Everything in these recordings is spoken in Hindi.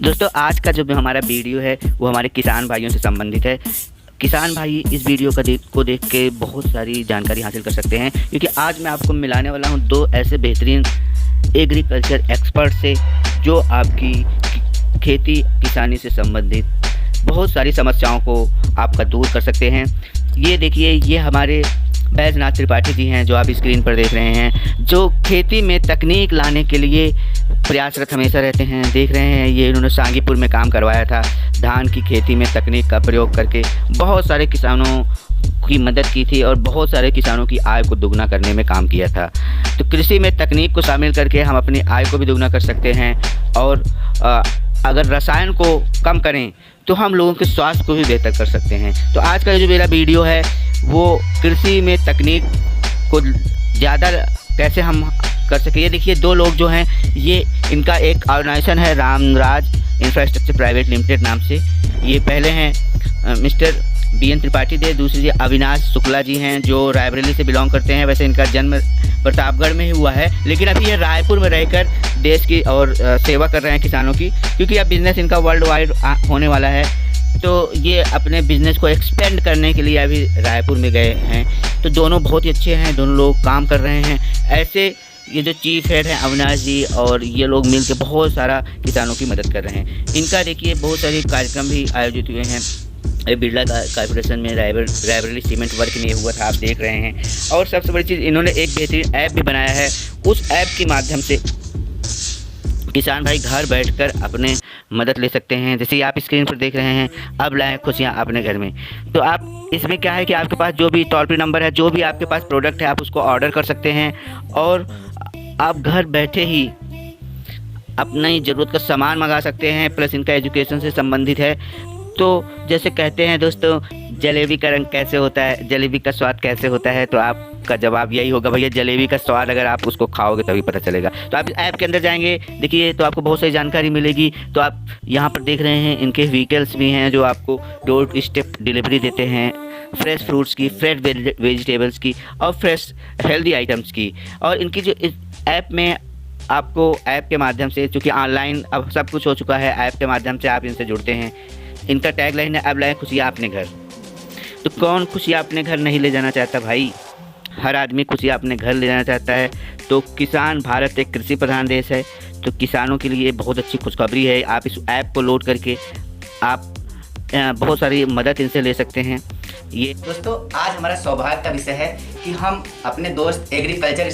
दोस्तों आज का जो हमारा वीडियो है वो हमारे किसान भाइयों से संबंधित है। किसान भाई इस वीडियो को देख के बहुत सारी जानकारी हासिल कर सकते हैं, क्योंकि आज मैं आपको मिलाने वाला हूं दो ऐसे बेहतरीन एग्रीकल्चर एक्सपर्ट से जो आपकी खेती किसानी से संबंधित बहुत सारी समस्याओं को आपका दूर कर सकते हैं। ये देखिए, ये हमारे बैजनाथ त्रिपाठी जी हैं जो आप स्क्रीन पर देख रहे हैं, जो खेती में तकनीक लाने के लिए प्रयासरत हमेशा रहते हैं। देख रहे हैं, ये इन्होंने सांगीपुर में काम करवाया था। धान की खेती में तकनीक का प्रयोग करके बहुत सारे किसानों की मदद की थी और बहुत सारे किसानों की आय को दुगना करने में काम किया था। तो कृषि में तकनीक को शामिल करके हम अपनी आय को भी दुगना कर सकते हैं, और अगर रसायन को कम करें तो हम लोगों के स्वास्थ्य को भी बेहतर कर सकते हैं। तो आज का जो मेरा वीडियो है वो कृषि में तकनीक को ज़्यादा कैसे हम कर सकें। ये देखिए, दो लोग जो हैं, ये इनका एक ऑर्गेनाइजेशन है रामराज इंफ्रास्ट्रक्चर प्राइवेट लिमिटेड नाम से। ये पहले हैं मिस्टर BN त्रिपाठी दे, दूसरी अविनाश शुक्ला जी हैं जो रायबरेली से बिलोंग करते हैं। वैसे इनका जन्म प्रतापगढ़ में ही हुआ है, लेकिन अभी ये रायपुर में रहकर देश की और सेवा कर रहे हैं किसानों की, क्योंकि अब बिज़नेस इनका वर्ल्ड वाइड होने वाला है। तो ये अपने बिज़नेस को एक्सपेंड करने के लिए अभी रायपुर में गए हैं। तो दोनों बहुत ही अच्छे हैं, दोनों लोग काम कर रहे हैं। ऐसे ये जो चीफ हेड हैं अविनाश जी और ये लोग मिलकर बहुत सारा किसानों की मदद कर रहे हैं। इनका देखिए बहुत सारे कार्यक्रम भी आयोजित हुए हैं। बिरला कॉर्पोरेशन में रायबरेली सीमेंट वर्क नहीं हुआ था, आप देख रहे हैं। और सबसे बड़ी चीज़, इन्होंने एक बेहतरीन ऐप भी बनाया है। उस ऐप के माध्यम से किसान भाई घर बैठकर अपने मदद ले सकते हैं। जैसे आप स्क्रीन पर देख रहे हैं, अब लाएँ खुशियाँ अपने घर में। तो आप इसमें क्या है कि आपके पास जो भी टोल फ्री नंबर है, जो भी आपके पास प्रोडक्ट है, आप उसको ऑर्डर कर सकते हैं और आप घर बैठे ही अपनी ज़रूरत का सामान मंगा सकते हैं। प्लस इनका एजुकेशन से संबंधित है। तो जैसे कहते हैं दोस्तों, जलेबी का रंग कैसे होता है, जलेबी का स्वाद कैसे होता है, तो आपका जवाब यही होगा भैया, जलेबी का स्वाद अगर आप उसको खाओगे तभी पता चलेगा। तो आप ऐप के अंदर जाएंगे, देखिए, तो आपको बहुत सारी जानकारी मिलेगी। तो आप यहाँ पर देख रहे हैं, इनके व्हीकल्स भी हैं जो आपको डोर स्टेप डिलीवरी देते हैं, फ्रेश फ्रूट्स की, फ्रेश वेजिटेबल्स की और फ्रेश हेल्दी आइटम्स की। और इनकी जो इस ऐप में आपको ऐप के माध्यम से, चूँकि ऑनलाइन अब सब कुछ हो चुका है, ऐप के माध्यम से आप इनसे जुड़ते हैं। इनका टैगलाइन है, अब लाएँ खुशियाँ अपने घर। तो कौन खुशियाँ अपने घर नहीं ले जाना चाहता भाई? हर आदमी खुशियाँ अपने घर ले जाना चाहता है। तो किसान, भारत एक कृषि प्रधान देश है, तो किसानों के लिए बहुत अच्छी खुशखबरी है। आप इस ऐप को लोड करके आप बहुत सारी मदद इनसे ले सकते हैं। ये दोस्तों, आज हमारा सौभाग्य का विषय है कि हम अपने दोस्त एग्रीकल्चर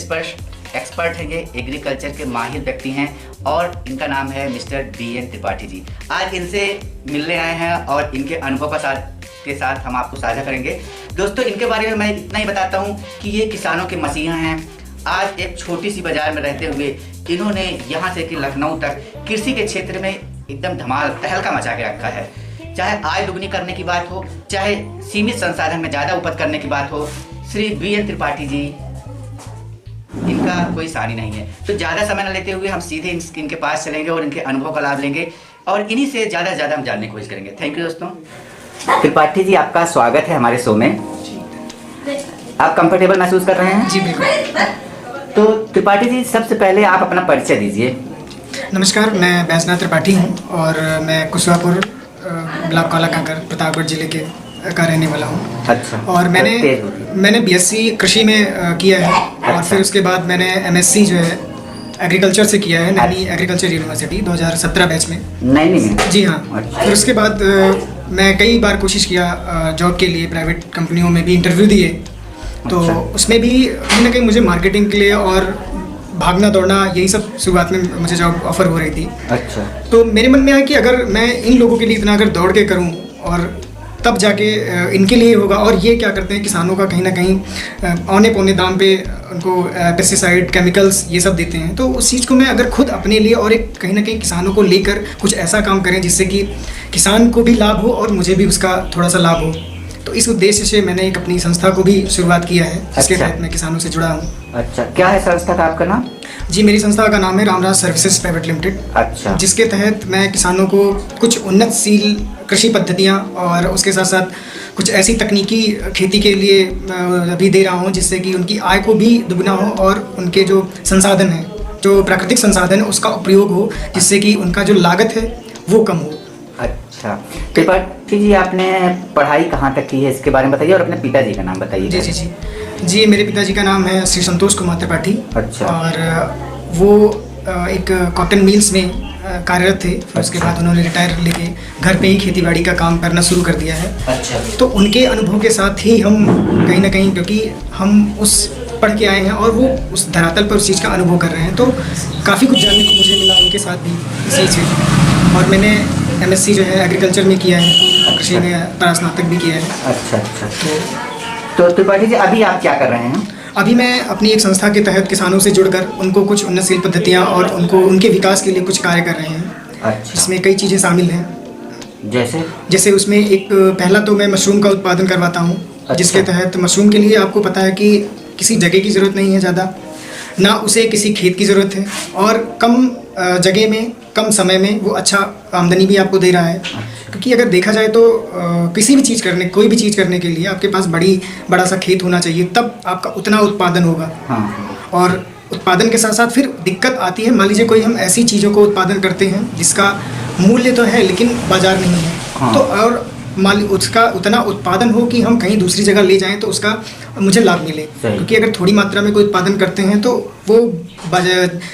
एक्सपर्ट हैं, ये एग्रीकल्चर के माहिर व्यक्ति हैं और इनका नाम है मिस्टर BN त्रिपाठी जी। आज इनसे मिलने आए हैं और इनके अनुभव के साथ हम आपको साझा करेंगे। दोस्तों, इनके बारे में मैं इतना ही बताता हूं कि ये किसानों के मसीहा हैं। आज एक छोटी सी बाजार में रहते हुए इन्होंने यहाँ से कि लखनऊ तक कृषि के क्षेत्र में एकदम धमाल तहलका मचा के रखा है। चाहे आय दुगनी करने की बात हो, चाहे सीमित संसाधन में ज़्यादा उपज करने की बात हो, श्री BN त्रिपाठी जी, इनका कोई सानी नहीं है। तो ज़्यादा समय न लेते हुए हम सीधे इनके पास चलेंगे और इनके अनुभव का लाभ लेंगे और इन्हीं से ज़्यादा से ज़्यादा हम जानने की कोशिश करेंगे। थैंक यू दोस्तों। त्रिपाठी जी, आपका स्वागत है हमारे शो में। आप कंफर्टेबल महसूस कर रहे हैं? जी बिल्कुल। तो त्रिपाठी जी, सबसे पहले आप अपना परिचय दीजिए। नमस्कार, मैं बैजनाथ त्रिपाठी हूँ और मैं कुशवापुर ब्लॉक काला कांकर प्रतापगढ़ जिले का रहने वाला हूँ। अच्छा। और मैंने BSc कृषि में किया है। अच्छा। और फिर उसके बाद मैंने MSc जो है एग्रीकल्चर से किया है, नैनी एग्रीकल्चर यूनिवर्सिटी 2017 बैच में। नैनी में? जी हाँ। अच्छा। फिर उसके बाद मैं कई बार कोशिश किया जॉब के लिए, प्राइवेट कंपनियों में भी इंटरव्यू दिए। तो अच्छा। उसमें भी कहीं ना कहीं मुझे मार्केटिंग के लिए और भागना दौड़ना, यही सब शुरुआत में मुझे जॉब ऑफर हो रही थी। अच्छा। तो मेरे मन में आया कि अगर मैं इन लोगों के लिए इतना अगर दौड़ के करूं और तब जाके इनके लिए होगा। और ये क्या करते हैं, किसानों का कहीं ना कहीं औने पौने दाम पे उनको पेस्टिसाइड, केमिकल्स ये सब देते हैं। तो उस चीज़ को मैं अगर खुद अपने लिए और एक कहीं ना कहीं किसानों को लेकर कुछ ऐसा काम करें जिससे कि किसान को भी लाभ हो और मुझे भी उसका थोड़ा सा लाभ हो, तो इस उद्देश्य से मैंने एक अपनी संस्था को भी शुरुआत किया है, जिसके तहत मैं किसानों से जुड़ा हूँ। अच्छा, क्या है संस्था का आपका नाम? जी, मेरी संस्था का नाम है रामराज सर्विसेज प्राइवेट लिमिटेड। अच्छा। जिसके तहत मैं किसानों को कुछ उन्नतशील कृषि पद्धतियाँ और उसके साथ साथ कुछ ऐसी तकनीकी खेती के लिए अभी दे रहा हूँ जिससे कि उनकी आय को भी दुगना हो और उनके जो संसाधन हैं, जो प्राकृतिक संसाधन, उसका उपयोग हो, जिससे कि उनका जो लागत है वो कम हो। अच्छा, त्रिपाठी जी आपने पढ़ाई कहाँ तक की है इसके बारे में बताइए और अपने पिताजी का नाम बताइए। जी जी जी जी, मेरे पिताजी का नाम है श्री संतोष कुमार त्रिपाठी। अच्छा। और वो एक कॉटन मिल्स में कार्यरत थे। फिर उसके बाद उन्होंने रिटायर लेके घर पे ही खेतीबाड़ी का काम करना शुरू कर दिया है। अच्छा। तो उनके अनुभव के साथ ही हम कहीं ना कहीं, क्योंकि हम उस पढ़ के आए हैं और वो उस धरातल पर उस चीज़ का अनुभव कर रहे हैं, तो काफ़ी कुछ जानने को मुझे मिला उनके साथ भी इसी से। और मैंने MSc जो है एग्रीकल्चर में किया है, कृषि में स्नातक भी किया है। अच्छा अच्छा। तो त्रिपाठी जी अभी आप क्या कर रहे हैं? अभी मैं अपनी एक संस्था के तहत किसानों से जुड़कर उनको कुछ उन्नतशील पद्धतियाँ और उनके विकास के लिए कुछ कार्य कर रहे हैं। अच्छा। इसमें कई चीज़ें शामिल हैं। जैसे उसमें एक पहला तो मैं मशरूम का उत्पादन करवाता हूँ। अच्छा। जिसके तहत मशरूम के लिए आपको पता है कि किसी जगह की ज़रूरत नहीं है ज़्यादा, ना उसे किसी खेत की ज़रूरत है, और कम जगह में कम समय में वो अच्छा आमदनी भी आपको दे रहा है। क्योंकि अगर देखा जाए तो किसी भी चीज़ करने, कोई भी चीज़ करने के लिए आपके पास बड़ा सा खेत होना चाहिए, तब आपका उतना उत्पादन होगा। हाँ। और उत्पादन के साथ साथ फिर दिक्कत आती है, मान लीजिए कोई हम ऐसी चीज़ों को उत्पादन करते हैं जिसका मूल्य तो है लेकिन बाजार नहीं है। हाँ। तो और मान उसका उतना उत्पादन हो कि हम कहीं दूसरी जगह ले जाएं तो उसका मुझे लाभ मिले। क्योंकि अगर थोड़ी मात्रा में कोई उत्पादन करते हैं तो वो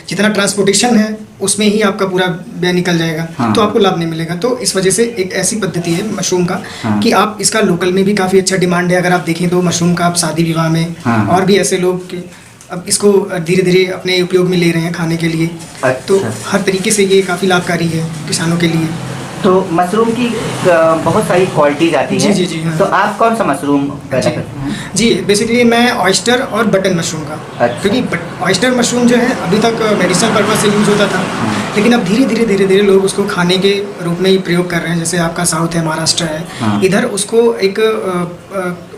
जितना ट्रांसपोर्टेशन है उसमें ही आपका पूरा व्यय निकल जाएगा। हाँ। तो आपको लाभ नहीं मिलेगा। तो इस वजह से एक ऐसी पद्धति है मशरूम का। हाँ। कि आप इसका लोकल में भी काफ़ी अच्छा डिमांड है। अगर आप देखें तो मशरूम का आप शादी विवाह में। हाँ। और भी ऐसे लोग कि अब इसको धीरे धीरे अपने उपयोग में ले रहे हैं खाने के लिए। अच्छा। तो हर तरीके से ये काफ़ी लाभकारी है किसानों के लिए। तो मशरूम की बहुत सारी क्वालिटीज आती है। जी, हाँ। तो आप कौन सा मशरूम पैदा करते हैं? जी, बेसिकली मैं ऑयस्टर और बटन मशरूम का। अच्छा। क्योंकि ऑयस्टर मशरूम जो है अभी तक मेडिसिनल पर्पज से यूज़ होता था। लेकिन अब धीरे धीरे लोग उसको खाने के रूप में ही प्रयोग कर रहे हैं। जैसे आपका साउथ है, महाराष्ट्र है। हाँ। इधर उसको एक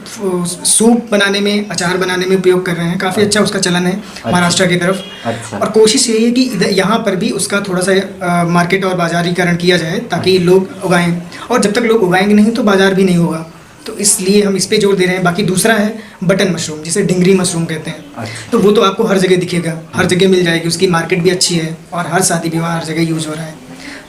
सूप बनाने में, अचार बनाने में उपयोग कर रहे हैं। काफ़ी अच्छा उसका चलन है। अच्छा। महाराष्ट्र की तरफ। अच्छा। और कोशिश यही है कि इधर यहाँ पर भी उसका थोड़ा सा मार्केट और बाजारीकरण किया जाए ताकि लोग उगाएं। और जब तक लोग उगाएंगे नहीं तो बाजार भी नहीं होगा। तो इसलिए हम इस पे जोर दे रहे हैं। बाकी दूसरा है बटन मशरूम, जिसे डिंगरी मशरूम कहते हैं। अच्छा। तो वो तो आपको हर जगह दिखेगा, हर जगह मिल जाएगी। उसकी मार्केट भी अच्छी है और हर शादी विवाह हर जगह यूज़ हो रहा है।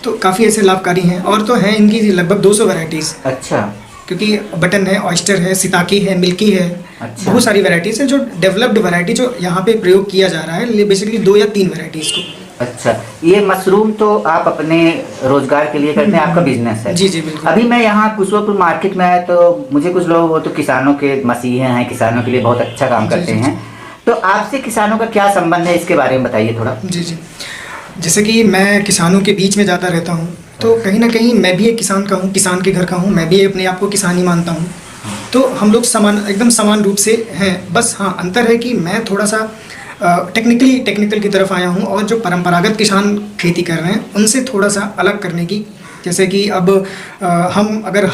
तो काफ़ी ऐसे लाभकारी हैं। और तो हैं इनकी लगभग 200 वैरायटीज़। अच्छा। क्योंकि बटन है, ऑयस्टर है, सिताकी है, मिल्की है। अच्छा। बहुत सारी वैरायटीज़ है जो डेवलप्ड वैरायटी जो यहाँ पे प्रयोग किया जा रहा है। बेसिकली 2 या 3 वैरायटीज़ को। अच्छा, ये मशरूम तो आप अपने रोजगार के लिए करते हैं, आपका बिजनेस है। जी जी बिल्कुल। अभी मैं यहाँ कुशवापुर मार्केट में आया तो मुझे कुछ लोग, वो तो किसानों के मसीहे हैं, किसानों के लिए बहुत अच्छा काम करते हैं। तो आपसे किसानों का क्या संबंध है, इसके बारे में बताइए थोड़ा। जी जी, जैसे कि मैं किसानों के बीच में जाता रहता हूँ, तो कहीं ना कहीं मैं भी एक किसान का हूँ, किसान के घर का हूँ। मैं भी अपने आप को किसान ही मानता हूँ। तो हम लोग एकदम समान रूप से हैं। बस हाँ, अंतर है कि मैं थोड़ा सा टेक्निकल की तरफ आया हूँ, और जो परंपरागत किसान खेती कर रहे हैं उनसे थोड़ा सा अलग करने की। जैसे कि अब हम अगर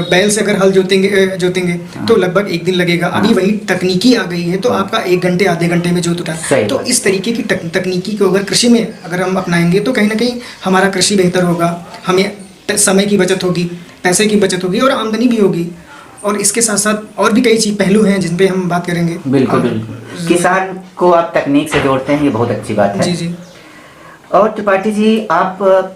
बैल से अगर हल जोतेंगे तो लगभग 1 दिन लगेगा। अभी वही तकनीकी आ गई है तो आपका 1 घंटे आधे घंटे में जोत उठा। तो इस तरीके की तकनीकी को अगर कृषि में अगर हम अपनाएंगे तो कहीं ना कहीं हमारा कृषि बेहतर होगा। हमें समय की बचत होगी, पैसे की बचत होगी और आमदनी भी होगी। और इसके साथ साथ और भी कई पहलू हैं जिन पे हम बात करेंगे। बिल्कुल बिल्कुल। किसान को आप तकनीक से जोड़ते हैं, ये बहुत अच्छी बात है। जी जी। और त्रिपाठी जी, आप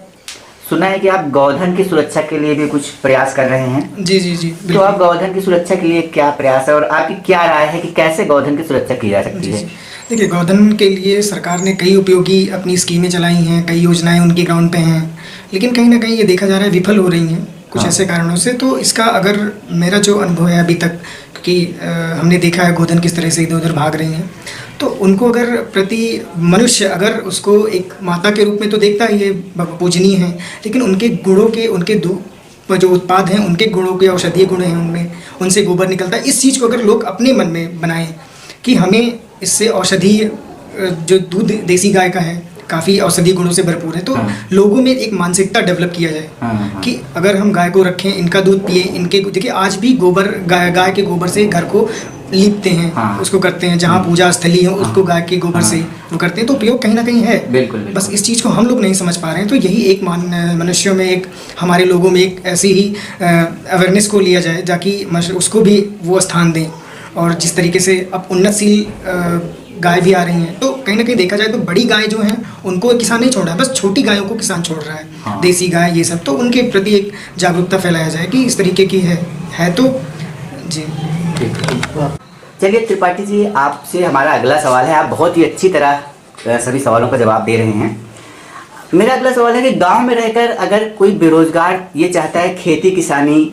सुना है कि आप गौधन की सुरक्षा के लिए भी कुछ प्रयास कर रहे हैं। जी जी जी तो आप गौधन की सुरक्षा के लिए क्या प्रयास है और आपकी क्या राय है कि कैसे गौधन की सुरक्षा की जा सकती है? देखिए, गौधन के लिए सरकार ने कई उपयोगी अपनी स्कीमें चलाई हैं, कई योजनाएं उनके ग्राउंड पे हैं। लेकिन कहीं ना कहीं ये देखा जा रहा है विफल हो रही हैं कुछ ऐसे कारणों से। तो इसका अगर मेरा जो अनुभव है अभी तक, क्योंकि हमने देखा है गौधन किस तरह से इधर उधर भाग रही हैं, तो उनको अगर प्रति मनुष्य अगर उसको एक माता के रूप में तो देखता ही है, पूजनीय है। लेकिन उनके गुणों के, उनके जो उत्पाद हैं उनके गुणों के, औषधीय गुण हैं उनमें, उनसे गोबर निकलता है। इस चीज़ को अगर लोग अपने मन में बनाएं कि हमें इससे औषधीय, जो दूध देसी गाय का है काफ़ी औषधीय गुणों से भरपूर है, तो लोगों में एक मानसिकता डेवलप किया जाए कि अगर हम गाय को रखें, इनका दूध पिए, इनके देखिए आज भी गोबर गाय के गोबर से घर को लीपते हैं। उसको करते हैं, जहाँ पूजा स्थली है उसको गाय के गोबर से वो करते हैं। तो उपयोग कहीं ना कहीं है। बिल्कुल। बस इस चीज़ को हम लोग नहीं समझ पा रहे हैं। तो यही एक मनुष्यों में, एक हमारे लोगों में एक ऐसी ही अवेयरनेस को लिया जाए ताकि उसको भी वो स्थान दें। और जिस तरीके से अब उन्नतशील गाय भी आ रही हैं, तो कहीं ना कहीं देखा जाए तो बड़ी गाय जो हैं उनको किसान नहीं छोड़ रहा है, बस छोटी गायों को किसान छोड़ रहा है। हाँ। देसी गाय ये सब, तो उनके प्रति एक जागरूकता फैलाया जाए कि इस तरीके की है तो जी। चलिए त्रिपाठी जी, आपसे हमारा अगला सवाल है। आप बहुत ही अच्छी तरह सभी सवालों का जवाब दे रहे हैं। मेरा अगला सवाल है कि गांव में रहकर अगर कोई बेरोजगार ये चाहता है खेती किसानी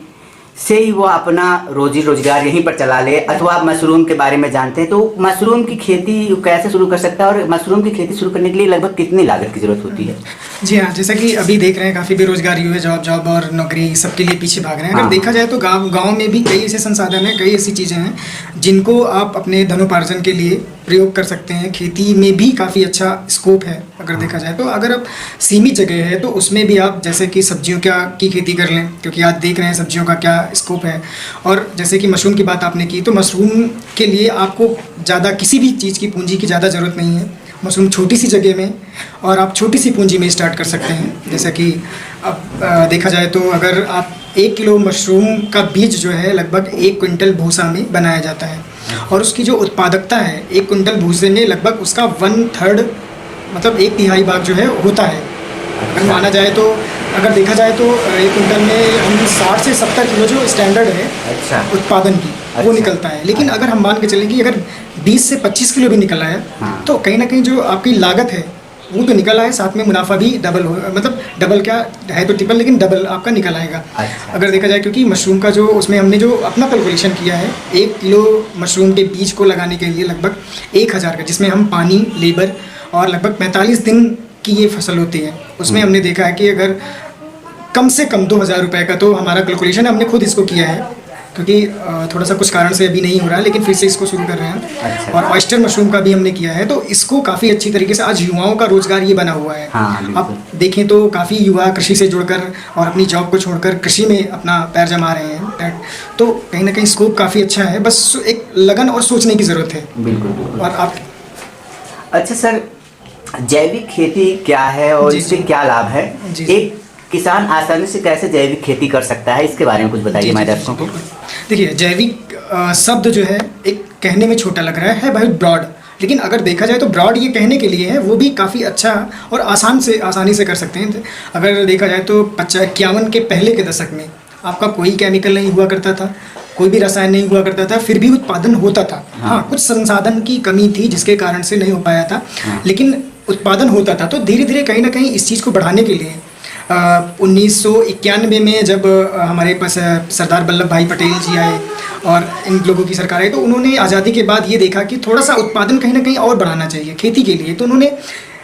से ही वो अपना रोजी रोजगार यहीं पर चला ले, अथवा आप मशरूम के बारे में जानते हैं, तो मशरूम की खेती कैसे शुरू कर सकता है और मशरूम की खेती शुरू करने के लिए लगभग कितनी लागत की जरूरत होती है? जी हाँ, जैसा कि अभी देख रहे हैं काफ़ी बेरोजगारी हुई है, जॉब और नौकरी सबके लिए पीछे भाग रहे हैं। अगर हाँ। देखा जाए तो गांव में भी कई ऐसे संसाधन हैं, कई ऐसी चीज़ें हैं जिनको आप अपने धनोपार्जन के लिए प्रयोग कर सकते हैं। खेती में भी काफ़ी अच्छा स्कोप है अगर देखा जाए तो। अगर आप सीमित जगह है तो उसमें भी आप जैसे कि सब्जियों की खेती कर लें, क्योंकि आज देख रहे हैं सब्जियों का क्या स्कोप है। और जैसे कि मशरूम की बात आपने की, तो मशरूम के लिए आपको ज़्यादा किसी भी चीज़ की पूंजी की ज़्यादा ज़रूरत नहीं है। मशरूम छोटी सी जगह में और आप छोटी सी पूंजी में स्टार्ट कर सकते हैं। जैसा कि अब देखा जाए तो अगर आप 1 किलो मशरूम का बीज जो है लगभग 1 क्विंटल भूसा में बनाया जाता है, और उसकी जो उत्पादकता है 1 क्विंटल भूसे में लगभग उसका 1/3 मतलब 1/3 भाग जो है होता है। अगर माना जाए तो, अगर देखा जाए तो 1 क्विंटल में हम 60 से 70 किलो जो स्टैंडर्ड है अच्छा। उत्पादन की वो अच्छा। निकलता है। लेकिन अगर हम मान के चलें कि अगर 20 से 25 किलो भी निकला है, हाँ। तो कहीं ना कहीं जो आपकी लागत है वो तो निकल आए, साथ में मुनाफा भी डबल हो, मतलब डबल क्या है तो ट्रिपल, लेकिन डबल आपका निकल आएगा। अच्छा। अगर देखा जाए, क्योंकि मशरूम का जो उसमें हमने जो अपना कैलकुलेशन किया है, 1 किलो मशरूम के बीज को लगाने के लिए लगभग 1000 का, जिसमें हम पानी, लेबर और लगभग 45 दिन की ये फसल होती है, उसमें हमने देखा है कि अगर कम से कम 2000 रुपये का, तो हमारा कैलकुलेशन हमने खुद इसको किया है, क्योंकि थोड़ा सा कुछ कारण से अभी नहीं हो रहा है, लेकिन फिर से इसको शुरू कर रहे हैं। अच्छा। और और ऑयस्टर मशरूम का भी हमने किया है, तो इसको काफ़ी अच्छी तरीके से आज युवाओं का रोजगार ये बना हुआ है। हाँ, आप देखें तो काफ़ी युवा कृषि से जुड़कर और अपनी जॉब को छोड़कर कृषि में अपना पैर जमा रहे हैं। तो कहीं ना कहीं स्कोप काफ़ी अच्छा है, बस एक लगन और सोचने की ज़रूरत है। बिल्कुल। और आप अच्छा सर, जैविक खेती क्या है और जी, इससे जी। क्या लाभ है? जी। एक किसान आसानी से कैसे जैविक खेती कर सकता है, इसके बारे में कुछ बताइए हमारे दर्शकों को। देखिए, जैविक शब्द जो है एक कहने में छोटा लग रहा है भाई ब्रॉड, लेकिन अगर देखा जाए तो ब्रॉड ये कहने के लिए है, वो भी काफ़ी अच्छा और आसानी से कर सकते हैं। अगर देखा जाए तो 51 के पहले के दशक में आपका कोई केमिकल नहीं हुआ करता था, कोई भी रसायन नहीं हुआ करता था, फिर भी उत्पादन होता था। हाँ, कुछ संसाधन की कमी थी जिसके कारण से नहीं हो पाया था, लेकिन उत्पादन होता था। तो धीरे धीरे कहीं ना कहीं इस चीज़ को बढ़ाने के लिए 1991 में जब हमारे पास सरदार वल्लभ भाई पटेल जी आए और इन लोगों की सरकार आई, तो उन्होंने आज़ादी के बाद ये देखा कि थोड़ा सा उत्पादन कहीं ना कहीं और बढ़ाना चाहिए खेती के लिए। तो उन्होंने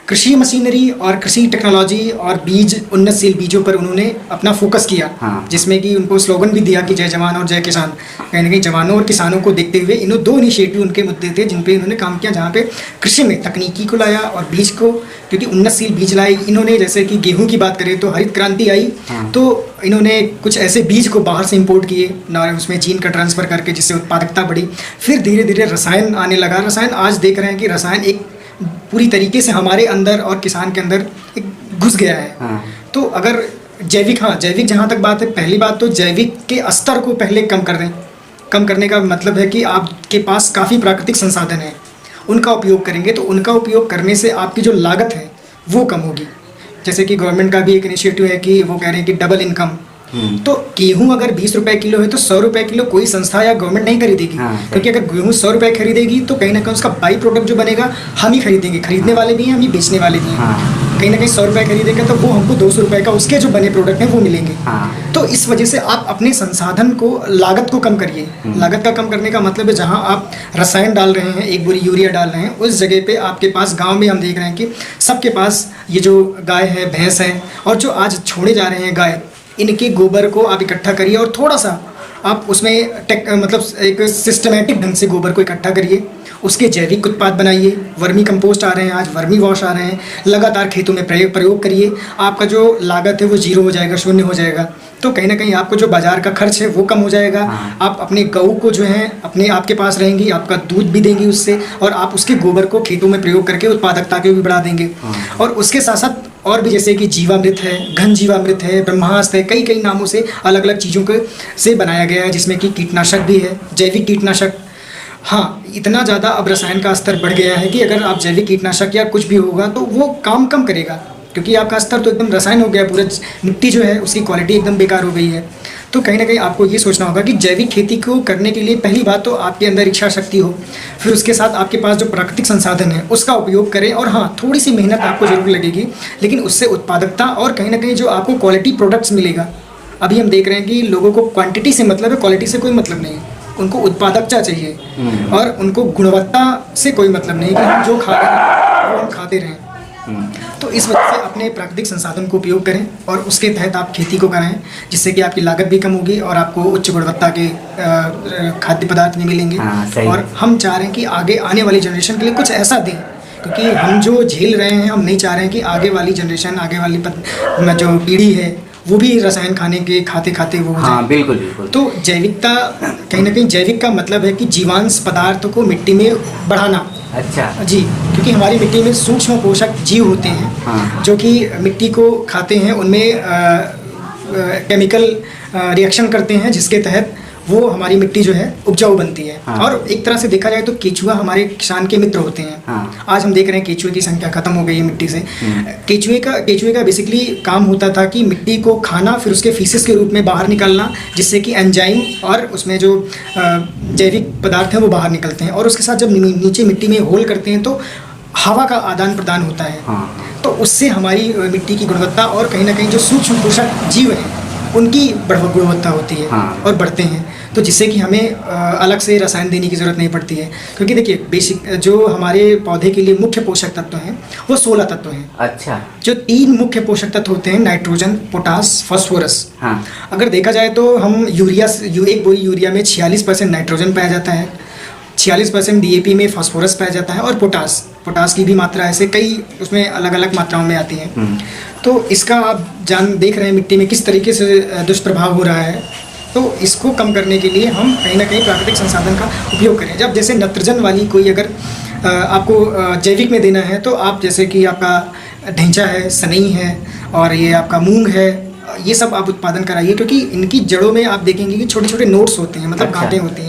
कृषि मशीनरी और कृषि टेक्नोलॉजी और बीज, उन्नतशील बीजों पर उन्होंने अपना फोकस किया। हाँ। जिसमें कि उनको स्लोगन भी दिया कि जय जवान और जय किसान। कहीं ना कहीं जवानों और किसानों को देखते हुए इन्होंने 2 इनिशिएटिव उनके मुद्दे थे जिन पे इन्होंने काम किया, जहाँ पे कृषि में तकनीकी को लाया और बीज को, क्योंकि उन्नतशील बीज लाए इन्होंने। जैसे कि गेहूँ की बात करें तो हरित क्रांति आई, तो इन्होंने कुछ ऐसे बीज को बाहर से इंपोर्ट किए ना, उसमें जीन का ट्रांसफ़र करके, जिससे उत्पादकता बढ़ी। फिर धीरे धीरे रसायन आने लगा। रसायन आज देख रहे हैं कि रसायन एक पूरी तरीके से हमारे अंदर और किसान के अंदर एक घुस गया है। हाँ। तो अगर जैविक, हाँ जैविक जहाँ तक बात है, पहली बात तो जैविक के स्तर को पहले कम कर दें। कम करने का मतलब है कि आपके पास काफ़ी प्राकृतिक संसाधन है, उनका उपयोग करेंगे तो उनका उपयोग करने से आपकी जो लागत है वो कम होगी। जैसे कि गवर्नमेंट का भी एक इनिशिएटिव है कि वो कह रहे हैं कि डबल इनकम। तो गेहूँ अगर 20 रुपए किलो है तो 100 रुपए किलो कोई संस्था या गवर्नमेंट नहीं खरीदेगी। हाँ, क्योंकि अगर गेहूँ 100 रुपए खरीदेगी तो कहीं ना कहीं उसका बाई प्रोडक्ट जो बनेगा हम ही खरीदेंगे, खरीदने वाले भी हैं, हम ही बेचने वाले भी हैं। हाँ। कहीं ना कहीं 100 रुपए खरीदेगा तो वो हमको 200 रुपए का उसके जो बने प्रोडक्ट हैं वो मिलेंगे। हाँ। तो इस वजह से आप अपने संसाधन को, लागत को कम करिए। लागत का कम करने का मतलब है जहाँ आप रसायन डाल रहे हैं, 1 बोरी यूरिया डाल रहे हैं, उस जगह पे आपके पास गांव में हम देख रहे हैं कि सबके पास ये जो गाय है, भैंस है, और जो आज छोड़े जा रहे हैं गाय, इनके गोबर को आप इकट्ठा करिए और थोड़ा सा आप उसमें मतलब एक सिस्टमेटिक ढंग से गोबर को इकट्ठा करिए, उसके जैविक उत्पाद बनाइए। वर्मी कंपोस्ट आ रहे हैं, आज वर्मी वॉश आ रहे हैं, लगातार खेतों में प्रयोग करिए। आपका जो लागत है वो 0 हो जाएगा, शून्य हो जाएगा। तो कहीं ना कहीं आपको जो बाजार का खर्च है वो कम हो जाएगा। आप अपने गऊ को जो है अपने आपके पास रहेंगी, आपका दूध भी देंगी उससे, और आप उसके गोबर को खेतों में प्रयोग करके उत्पादकता को भी बढ़ा देंगे। और उसके साथ साथ और भी, जैसे कि जीवामृत है, घन जीवामृत है, ब्रह्मास्त्र है, कई कई नामों से अलग अलग चीज़ों के से बनाया गया है, जिसमें कि कीटनाशक भी है, जैविक कीटनाशक। हाँ, इतना ज़्यादा अब रसायन का स्तर बढ़ गया है कि अगर आप जैविक कीटनाशक या कुछ भी होगा तो वो काम कम करेगा, क्योंकि आपका स्तर तो एकदम रसायन हो गया, पूरा मिट्टी जो है उसकी क्वालिटी एकदम बेकार हो गई है। तो कहीं ना कहीं आपको ये सोचना होगा कि जैविक खेती को करने के लिए पहली बात तो आपके अंदर इच्छा शक्ति हो, फिर उसके साथ आपके पास जो प्राकृतिक संसाधन है उसका उपयोग करें, और हाँ, थोड़ी सी मेहनत आपको ज़रूर लगेगी, लेकिन उससे उत्पादकता और कहीं ना कहीं जो आपको क्वालिटी प्रोडक्ट्स मिलेगा। अभी हम देख रहे हैं कि लोगों को क्वांटिटी से मतलब है, क्वालिटी से कोई मतलब नहीं है, उनको उत्पादकता चाहिए और उनको गुणवत्ता से कोई मतलब नहीं कि हम जो खा रहे हैं वो हम खाते रहें। तो इस वजह से अपने प्राकृतिक संसाधन को उपयोग करें और उसके तहत आप खेती को कराएं, जिससे कि आपकी लागत भी कम होगी और आपको उच्च गुणवत्ता के खाद्य पदार्थ भी मिलेंगे। और हम चाह रहे हैं कि आगे आने वाली जनरेशन के लिए कुछ ऐसा दें, क्योंकि हम जो झेल रहे हैं, हम नहीं चाह रहे हैं कि आगे वाली जनरेशन, आगे वाली जो पीढ़ी है वो भी रसायन खाते खाते वो हो जाए। बिल्कुल बिल्कुल। तो जैविकता, कहीं ना कहीं जैविक का मतलब है कि जीवांश पदार्थों को मिट्टी में बढ़ाना। अच्छा जी, क्योंकि हमारी मिट्टी में सूक्ष्म पोषक जीव होते हैं जो कि मिट्टी को खाते हैं, उनमें केमिकल रिएक्शन करते हैं जिसके तहत वो हमारी मिट्टी जो है उपजाऊ बनती है। और एक तरह से देखा जाए तो केचुआ हमारे किसान के मित्र होते हैं। आज हम देख रहे हैं केचुए की संख्या खत्म हो गई है मिट्टी से। केचुए का बेसिकली काम होता था कि मिट्टी को खाना, फिर उसके फीसेस के रूप में बाहर निकलना, जिससे कि एंजाइम और उसमें जो जैविक पदार्थ हैं वो बाहर निकलते हैं, और उसके साथ जब नीचे मिट्टी में होल करते हैं तो हवा का आदान प्रदान होता है। तो उससे हमारी मिट्टी की गुणवत्ता और कहीं ना कहीं जो सूक्ष्म पोषक जीव हैं उनकी गुणवत्ता होती है और बढ़ते हैं, तो जिससे कि हमें अलग से रसायन देने की ज़रूरत नहीं पड़ती है। क्योंकि देखिए, बेसिक जो हमारे पौधे के लिए मुख्य पोषक तत्व हैं वो 16 तत्व हैं। अच्छा। जो 3 मुख्य पोषक तत्व होते हैं, नाइट्रोजन, पोटास, फास्फोरस। अगर देखा जाए तो हम एक बोरी यूरिया में 46% नाइट्रोजन पाया जाता है, 46% DAP में फास्फोरस पाया जाता है, और पोटास की भी मात्रा ऐसे कई उसमें अलग अलग मात्राओं में आती है। तो इसका आप देख रहे हैं मिट्टी में किस तरीके से दुष्प्रभाव हो रहा है। तो इसको कम करने के लिए हम कहीं ना कहीं प्राकृतिक संसाधन का उपयोग करें। जब जैसे नत्रजन वाली कोई अगर आपको जैविक में देना है, तो आप जैसे कि आपका ढैंचा है, सनई है, और ये आपका मूंग है, ये सब आप उत्पादन कराइए, क्योंकि इनकी जड़ों में आप देखेंगे कि छोटे छोटे नोड्स होते हैं, मतलब गांठें होती हैं।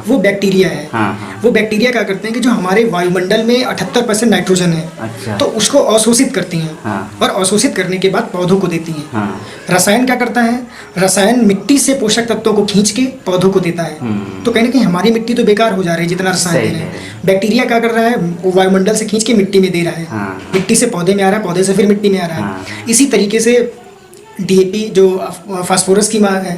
वो बैक्टीरिया है। वो बैक्टीरिया क्या करते हैं कि जो हमारे वायुमंडल में 78% नाइट्रोजन है, तो उसको अवशोषित करती हैं और अवशोषित करने के बाद पौधों को देती हैं। रसायन क्या करता है? रसायन मिट्टी से पोषक तत्वों को खींच के पौधों को देता है। तो कहीं ना कहीं हमारी मिट्टी तो बेकार हो जा रही है जितना रसायन दे रहे हैं। बैक्टीरिया क्या कर रहा है? वो वायुमंडल से खींच के मिट्टी में दे रहा है, मिट्टी से पौधे में आ रहा है, पौधे से फिर मिट्टी में आ रहा है। इसी तरीके से DAP जो फास्फोरस की मांग है,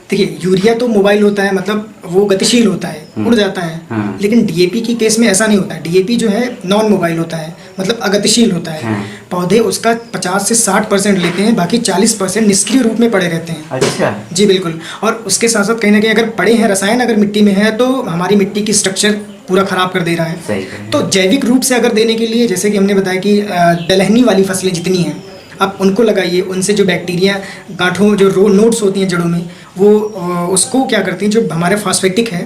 देखिए यूरिया तो मोबाइल होता है, मतलब वो गतिशील होता है, उड़ जाता है, लेकिन DAP की केस में ऐसा नहीं होता है। DAP जो है नॉन मोबाइल होता है, मतलब अगतिशील होता है। पौधे उसका 50 से 60% लेते हैं, बाकी 40% निष्क्रिय रूप में पड़े रहते हैं। अच्छा। जी बिल्कुल। और उसके साथ साथ कहीं ना कहीं अगर पड़े हैं रसायन अगर मिट्टी में है, तो हमारी मिट्टी की स्ट्रक्चर पूरा खराब कर दे रहा है। सही। तो जैविक रूप से अगर देने के लिए, जैसे कि हमने बताया कि दलहनी वाली फसलें जितनी हैं आप उनको लगाइए, उनसे जो बैक्टीरिया गांठों जो नोड्स होती हैं जड़ों में, वो उसको क्या करती हैं, जो हमारे फास्फेटिक है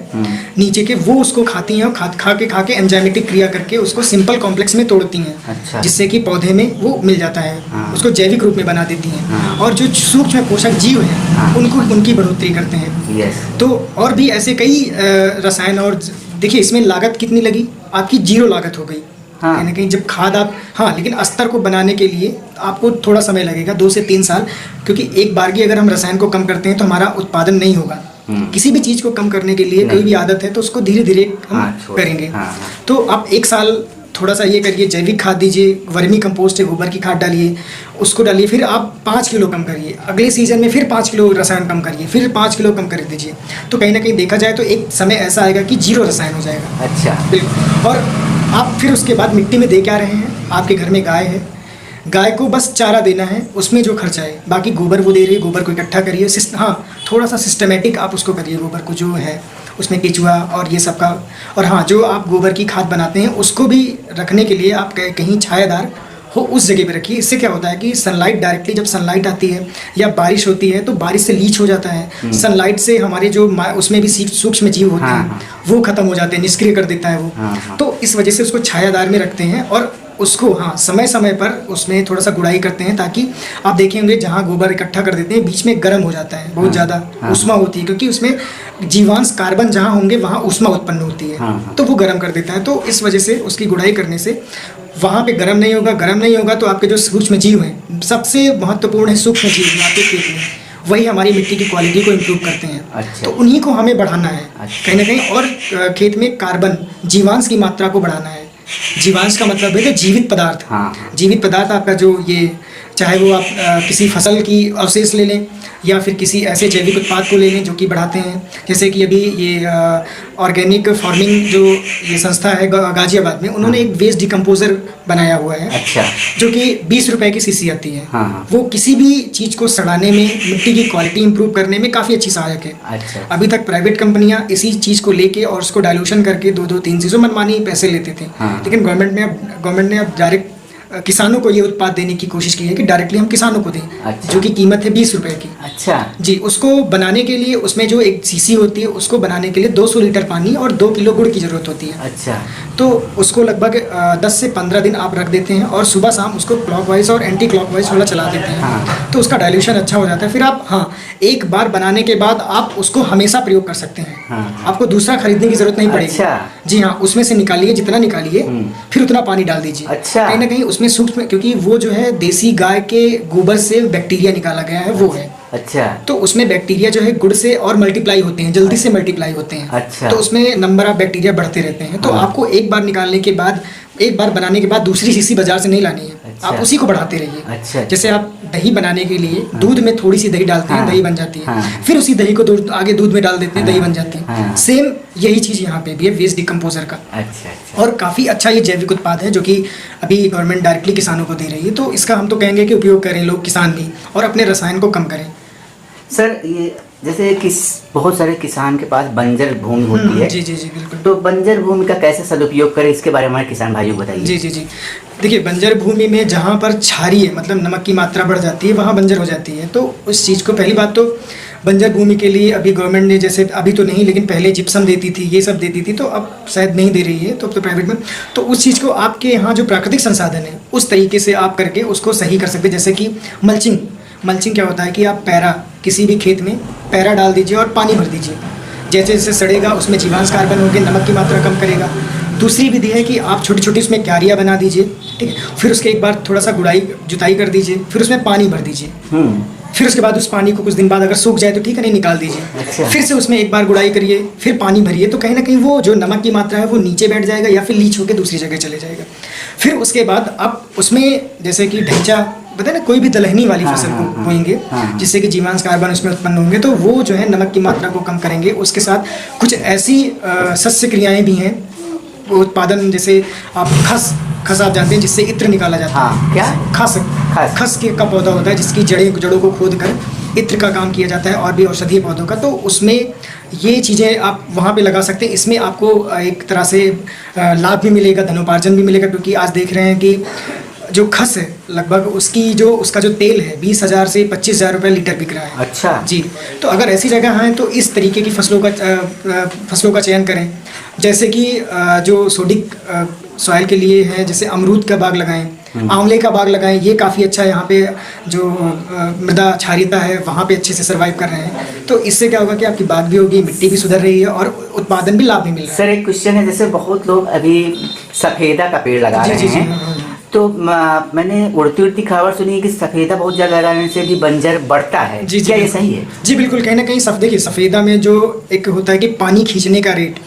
नीचे के, वो उसको खाती हैं और खा के एंजाइमेटिक क्रिया करके उसको सिंपल कॉम्प्लेक्स में तोड़ती हैं। अच्छा। जिससे कि पौधे में वो मिल जाता है, उसको जैविक रूप में बना देती हैं। और जो सूक्ष्म पोषक जीव हैं उनकी बढ़ोतरी करते हैं। तो और भी ऐसे कई रसायन, और देखिए इसमें लागत कितनी लगी, आपकी 0 लागत हो गई। कहीं ना कहीं जब खाद आप, लेकिन अस्तर को बनाने के लिए आपको थोड़ा समय लगेगा, 2 से 3 साल, क्योंकि एक बार की अगर हम रसायन को कम करते हैं तो हमारा उत्पादन नहीं होगा। किसी भी चीज़ को कम करने के लिए कोई भी आदत है तो उसको धीरे धीरे हम करेंगे। तो आप 1 साल थोड़ा सा ये करिए, जैविक खाद दीजिए, वर्मी कंपोस्ट है, गोबर की खाद डालिए, उसको डालिए, फिर आप 5 किलो कम करिए, अगले सीजन में फिर 5 किलो रसायन कम करिए, फिर 5 किलो कम कर दीजिए। तो कहीं ना कहीं देखा जाए तो एक समय ऐसा आएगा कि 0 रसायन हो जाएगा। अच्छा, बिल्कुल। और आप फिर उसके बाद मिट्टी में दे क्या रहे हैं? आपके घर में गाय है, गाय को बस चारा देना है, उसमें जो खर्चा है, बाकी गोबर वो दे रही है, गोबर को इकट्ठा करिए। थोड़ा सा सिस्टमेटिक आप उसको करिए, गोबर को जो है उसमें केचुआ और ये सब का। और जो आप गोबर की खाद बनाते हैं उसको भी रखने के लिए आप कहीं छायादार हो उस जगह पे रखिए। इससे क्या होता है कि सनलाइट डायरेक्टली जब सनलाइट आती है या बारिश होती है तो बारिश से लीच हो जाता है। सनलाइट से हमारे जो उसमें भी सूक्ष्म जीव होते हैं वो खत्म हो जाते हैं, निष्क्रिय कर देता है वो। तो इस वजह से उसको छायादार में रखते हैं और उसको हाँ समय समय पर उसमें थोड़ा सा गुड़ाई करते हैं, ताकि आप देखे होंगे जहाँ गोबर इकट्ठा कर देते हैं बीच में गर्म हो जाता है, बहुत ज़्यादा ऊष्मा होती है, क्योंकि उसमें जीवांश कार्बन जहाँ होंगे वहाँ ऊष्मा उत्पन्न होती है, तो वो गर्म कर देता है। तो इस वजह से उसकी गुड़ाई करने से वहाँ पे गर्म नहीं होगा। गर्म नहीं होगा तो आपके जो सूक्ष्म जीव हैं, सबसे महत्वपूर्ण है सूक्ष्म जीव आपके खेत में, वही हमारी मिट्टी की क्वालिटी को इम्प्रूव करते हैं। अच्छा। तो उन्हीं को हमें बढ़ाना है कहीं ना कहीं, और खेत में कार्बन जीवांश की मात्रा को बढ़ाना है। जीवांश का मतलब है कि जीवित पदार्थ। जीवित पदार्थ आपका जो ये, चाहे वो आप किसी फसल की अवशेष ले लें या फिर किसी ऐसे जैविक उत्पाद को ले लें जो कि बढ़ाते हैं। जैसे कि अभी ये ऑर्गेनिक फार्मिंग जो ये संस्था है गाजियाबाद में, उन्होंने एक वेस्ट डिकम्पोजर बनाया हुआ है। अच्छा। जो कि 20 रुपए की सीसी आती है। हाँ। वो किसी भी चीज़ को सड़ाने में, मिट्टी की क्वालिटी इंप्रूव करने में काफ़ी अच्छी सहायक है। अच्छा। अभी तक प्राइवेट कंपनियां इसी चीज़ को लेके और उसको डाइल्यूशन करके 2-3 चीज़ों मनमानी पैसे लेते थे। लेकिन गवर्नमेंट ने अब डायरेक्ट किसानों को ये उत्पाद देने की कोशिश की है कि डायरेक्टली हम किसानों को दें। अच्छा। जो कि कीमत है 20 रुपए की। अच्छा जी। उसको बनाने के लिए उसमें जो एक सीसी होती है, उसको बनाने के लिए 200 लीटर पानी और 2 किलो गुड़ की ज़रूरत होती है। अच्छा। तो उसको लगभग 10 से 15 दिन आप रख देते हैं और सुबह शाम उसको क्लॉकवाइज और एंटी क्लॉकवाइज थोड़ा चला देते हैं। तो उसका डाइल्यूशन अच्छा हो जाता है। फिर आप एक बार बनाने के बाद आप उसको हमेशा प्रयोग कर सकते हैं। आपको दूसरा खरीदने की जरूरत नहीं पड़ेगी। अच्छा। जी हाँ, उसमें से निकालिए जितना निकालिए, फिर उतना पानी डाल दीजिए। अच्छा। कहीं ना कहीं उसमें सूक्ष्म, क्योंकि वो जो है देसी गाय के गोबर से बैक्टीरिया निकाला गया है, वो है। अच्छा। तो उसमें बैक्टीरिया जो है गुड़ से और मल्टीप्लाई होते हैं, जल्दी से मल्टीप्लाई होते हैं। अच्छा। तो उसमें नंबर ऑफ बैक्टीरिया बढ़ते रहते हैं। तो आपको एक बार निकालने के बाद, एक बार बनाने के बाद दूसरी शीशी बाजार से नहीं लानी है। अच्छा। आप उसी को बढ़ाते रहिए। अच्छा। जैसे आप दही बनाने के लिए दूध में थोड़ी सी दही डालते हैं, दही बन जाती है। फिर उसी दही को आगे दूध में डाल देते हैं, दही बन जाती है। सेम यही चीज़ यहाँ पे भी है वेस्ट डिकम्पोजर का। अच्छा। और काफ़ी अच्छा ये जैविक उत्पाद है जो कि अभी गवर्नमेंट डायरेक्टली किसानों को दे रही है। तो इसका हम तो कहेंगे कि उपयोग करें लोग, किसान भी, और अपने रसायन को कम करें। सर, ये जैसे बहुत सारे किसान के पास बंजर भूमि होती है। जी बिल्कुल। तो बंजर भूमि का कैसे सदुपयोग करें, इसके बारे में हमारे किसान भाइयों को बताइए। जी। देखिए, बंजर भूमि में जहाँ पर क्षारीय मतलब नमक की मात्रा बढ़ जाती है, वहाँ बंजर हो जाती है। तो उस चीज़ को, पहली बात तो बंजर भूमि के लिए अभी गवर्नमेंट ने, जैसे अभी तो नहीं लेकिन पहले जिप्सम देती थी, ये सब देती थी, तो अब शायद नहीं दे रही है, तो अब तो प्राइवेट में। तो उस चीज़ को आपके यहाँ जो प्राकृतिक संसाधन है उस तरीके से आप करके उसको सही कर सकते हैं। जैसे कि मल्चिंग क्या होता है कि आप पैरा, किसी भी खेत में पैरा डाल दीजिए और पानी भर दीजिए। जैसे जैसे सड़ेगा उसमें जीवांश कार्बन होंगे, नमक की मात्रा कम करेगा। दूसरी विधि है कि आप छोटी छोटी उसमें क्यारियाँ बना दीजिए, ठीक है। फिर उसके एक बार थोड़ा सा जुताई कर दीजिए, फिर उसमें पानी भर दीजिए। फिर उसके बाद उस पानी को कुछ दिन बाद अगर सूख जाए तो ठीक है, नहीं निकाल दीजिए। अच्छा। फिर से उसमें एक बार गुड़ाई करिए, फिर पानी भरिए। तो कहीं ना कहीं वो जो नमक की मात्रा है वो नीचे बैठ जाएगा या फिर लीच होकर दूसरी जगह चले जाएगा। फिर उसके बाद आप उसमें जैसे कि ढैंचा, पता है ना, कोई भी दलहनी वाली फसल को बोएंगे जिससे कि जीवांश कार्बन उसमें उत्पन्न होंगे, तो वो जो है नमक की मात्रा को कम करेंगे। उसके साथ कुछ ऐसी सस्य क्रियाएँ भी हैं उत्पादन, जैसे आप खस आप जानते हैं जिससे इत्र निकाला जाता है। क्या? खस का पौधा होता है जिसकी जड़ों को खोद कर इत्र का काम किया जाता है, और भी औषधीय पौधों का। तो उसमें ये चीज़ें आप वहाँ पे लगा सकते हैं। इसमें आपको एक तरह से लाभ भी मिलेगा, धनोपार्जन भी मिलेगा, क्योंकि आज देख रहे हैं कि जो खस है लगभग उसका जो तेल है 20,000 से 25,000 रुपये लीटर बिक रहा है। अच्छा। जी। तो अगर ऐसी जगह हैं तो इस तरीके की फसलों का चयन करें। जैसे कि जो सोडिक सॉइल के लिए है, जैसे अमरूद का बाग लगाएं, आंवले का बाग लगाएं। ये काफ़ी अच्छा है, यहाँ पे जो मृदा क्षारीयता है वहाँ पे अच्छे से सर्वाइव कर रहे हैं। तो इससे क्या होगा कि आपकी बाग भी होगी, मिट्टी भी सुधर रही है और उत्पादन भी लाभ भी मिल रहा है। सर, एक क्वेश्चन है, जैसे बहुत लोग अभी सफ़ेदा का पेड़ लगा रहे हैं, तो मैंने उड़ती खबर सुनी है कि सफ़ेदा बहुत ज़्यादा लगाने से भी बंजर बढ़ता है। क्या ये सही है? जी बिल्कुल। कहीं ना कहीं देखिए, सफ़ेदा में जो एक होता है कि पानी खींचने का रेट,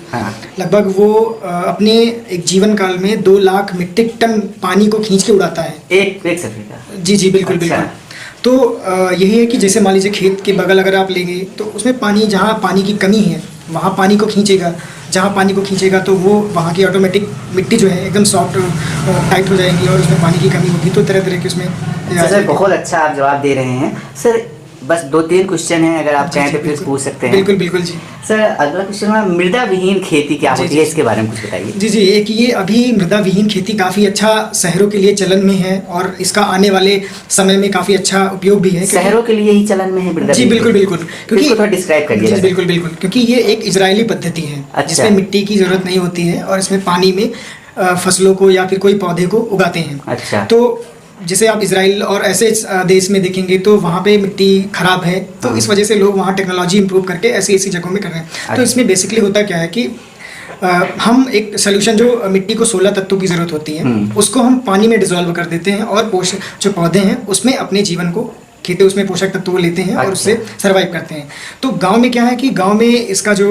लगभग वो अपने एक जीवन काल में 2 लाख मीट्रिक टन पानी को खींच के उड़ाता है एक सफ़ेदा। जी बिल्कुल। अच्छा। बिल्कुल। तो यही है कि जैसे मान लीजिए खेत के बगल अगर आप लेंगे तो उसमें पानी, जहाँ पानी की कमी है वहाँ पानी को खींचेगा, जहाँ पानी को खींचेगा तो वो वहाँ की ऑटोमेटिक मिट्टी जो है एकदम सॉफ्ट टाइट हो जाएगी और उसमें पानी की कमी होगी। तो तरह तरह के उसमें सर बहुत अच्छा आप जवाब दे रहे हैं। सर बस 2-3 क्वेश्चन हैं, अगर आप चाहें तो प्लीज पूछ सकते हैं। बिल्कुल जी। सर अगला क्वेश्चन है, मृदा विहीन खेती क्या होती है, इसके बारे में कुछ बताइए। जी एक ये अभी मृदा विहीन खेती काफ़ी अच्छा शहरों के लिए चलन में है और इसका आने वाले समय में काफ़ी अच्छा उपयोग भी है। शहरों के लिए ही चलन में है मृदा? जी बिल्कुल। क्योंकि थोड़ा डिस्क्राइब करिए। बिल्कुल। क्योंकि ये एक इजरायली पद्धति है जिसमें मिट्टी की ज़रूरत नहीं होती है और इसमें पानी में फसलों को या फिर कोई पौधे को उगाते हैं। अच्छा। तो जैसे आप इजराइल और ऐसे देश में देखेंगे तो वहाँ पे मिट्टी खराब है, तो इस वजह से लोग वहाँ टेक्नोलॉजी इंप्रूव करके ऐसी ऐसी जगहों में कर रहे हैं। तो इसमें बेसिकली होता क्या है कि हम एक सोल्यूशन, जो मिट्टी को 16 तत्वों की ज़रूरत होती है, उसको हम पानी में डिसॉल्व कर देते हैं और जो पौधे हैं उसमें अपने जीवन को खेती, उसमें पोषक तत्व को लेते हैं और उससे सर्वाइव करते हैं। तो गांव में क्या है कि गांव में इसका जो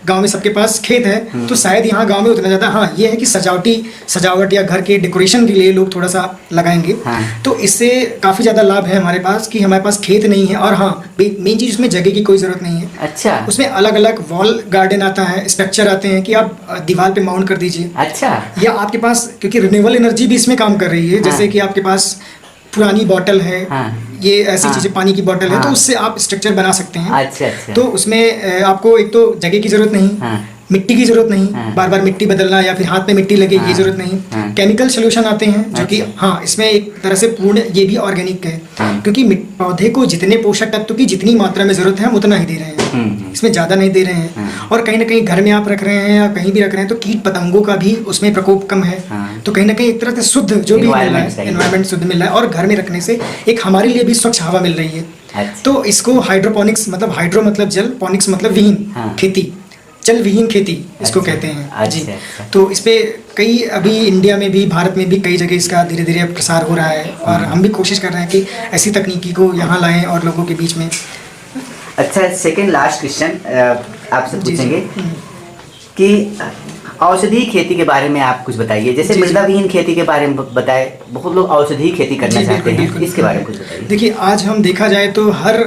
गांव में सबके पास खेत है, तो शायद यहाँ गांव में उतना ज़्यादा, हाँ ये है कि सजावट या घर के डेकोरेशन के लिए लोग थोड़ा सा लगाएंगे। तो इससे काफ़ी ज़्यादा लाभ है हमारे पास कि हमारे पास खेत नहीं है, और हाँ मेन चीज़ उसमें जगह की कोई ज़रूरत नहीं है। अच्छा। उसमें अलग अलग वॉल गार्डन आता है, स्ट्रक्चर आते हैं कि आप दीवार पे माउंट कर दीजिए। अच्छा। या आपके पास, क्योंकि रिन्यूएबल एनर्जी भी इसमें काम कर रही है, जैसे कि आपके पास पुरानी बॉटल है, ये ऐसी चीजें, पानी की बॉटल है, तो उससे आप स्ट्रक्चर बना सकते हैं। अच्छा अच्छा। तो उसमें आपको एक तो जगह की जरूरत नहीं, मिट्टी की जरूरत नहीं, बार बार मिट्टी बदलना या फिर हाथ में मिट्टी लगे ये जरूरत नहीं। केमिकल सोल्यूशन आते हैं जो कि हाँ इसमें एक तरह से पूर्ण ये भी ऑर्गेनिक है, क्योंकि पौधे को जितने पोषक तत्व की जितनी मात्रा में जरूरत है हम उतना ही दे रहे हैं, इसमें ज़्यादा नहीं दे रहे हैं। और कहीं ना कहीं घर में आप रख रहे हैं या कहीं भी रख रहे हैं तो कीट पतंगों का भी उसमें प्रकोप कम है, तो कहीं ना कहीं एक तरह से शुद्ध जो भी मिल रहा है, एनवायरनमेंट शुद्ध मिल रहा है, और घर में रखने से एक हमारे लिए भी स्वच्छ हवा मिल रही है। तो इसको हाइड्रोपोनिक्स, मतलब हाइड्रो मतलब जल, पोनिक्स मतलब विहीन खेती, जल विहीन खेती इसको कहते हैं जी। तो इस पे कई, अभी इंडिया में भी, भारत में भी कई जगह इसका धीरे धीरे प्रसार हो रहा है, और हम भी कोशिश कर रहे हैं कि ऐसी तकनीकी को यहाँ लाएं और लोगों के बीच में। अच्छा, सेकंड लास्ट क्वेश्चन आपसे पूछेंगे कि औषधीय खेती के बारे में आप कुछ बताइए। जैसे मृदा विहीन खेती के बारे में बताए, बहुत लोग औषधीय खेती करना चाहते हैं, इसके बारे में कुछ बताइए। देखिए, आज हम देखा जाए तो हर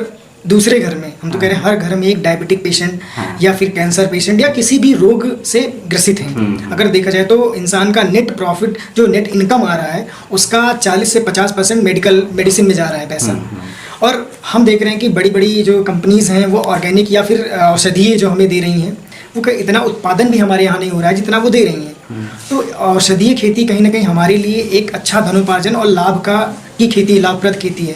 दूसरे घर में, हम तो कह रहे हैं हर घर में एक डायबिटिक पेशेंट या फिर कैंसर पेशेंट या किसी भी रोग से ग्रसित हैं। अगर देखा जाए तो इंसान का नेट प्रॉफिट, जो नेट इनकम आ रहा है, उसका 40 से 50% मेडिसिन में जा रहा है पैसा। और हम देख रहे हैं कि बड़ी बड़ी जो कंपनीज हैं वो ऑर्गेनिक या फिर औषधीय जो हमें दे रही हैं, वो इतना उत्पादन भी हमारे यहाँ नहीं हो रहा है जितना वो दे रही हैं। तो औषधीय खेती कहीं ना कहीं हमारे लिए एक अच्छा धनोपार्जन और लाभ की खेती, लाभप्रद खेती है।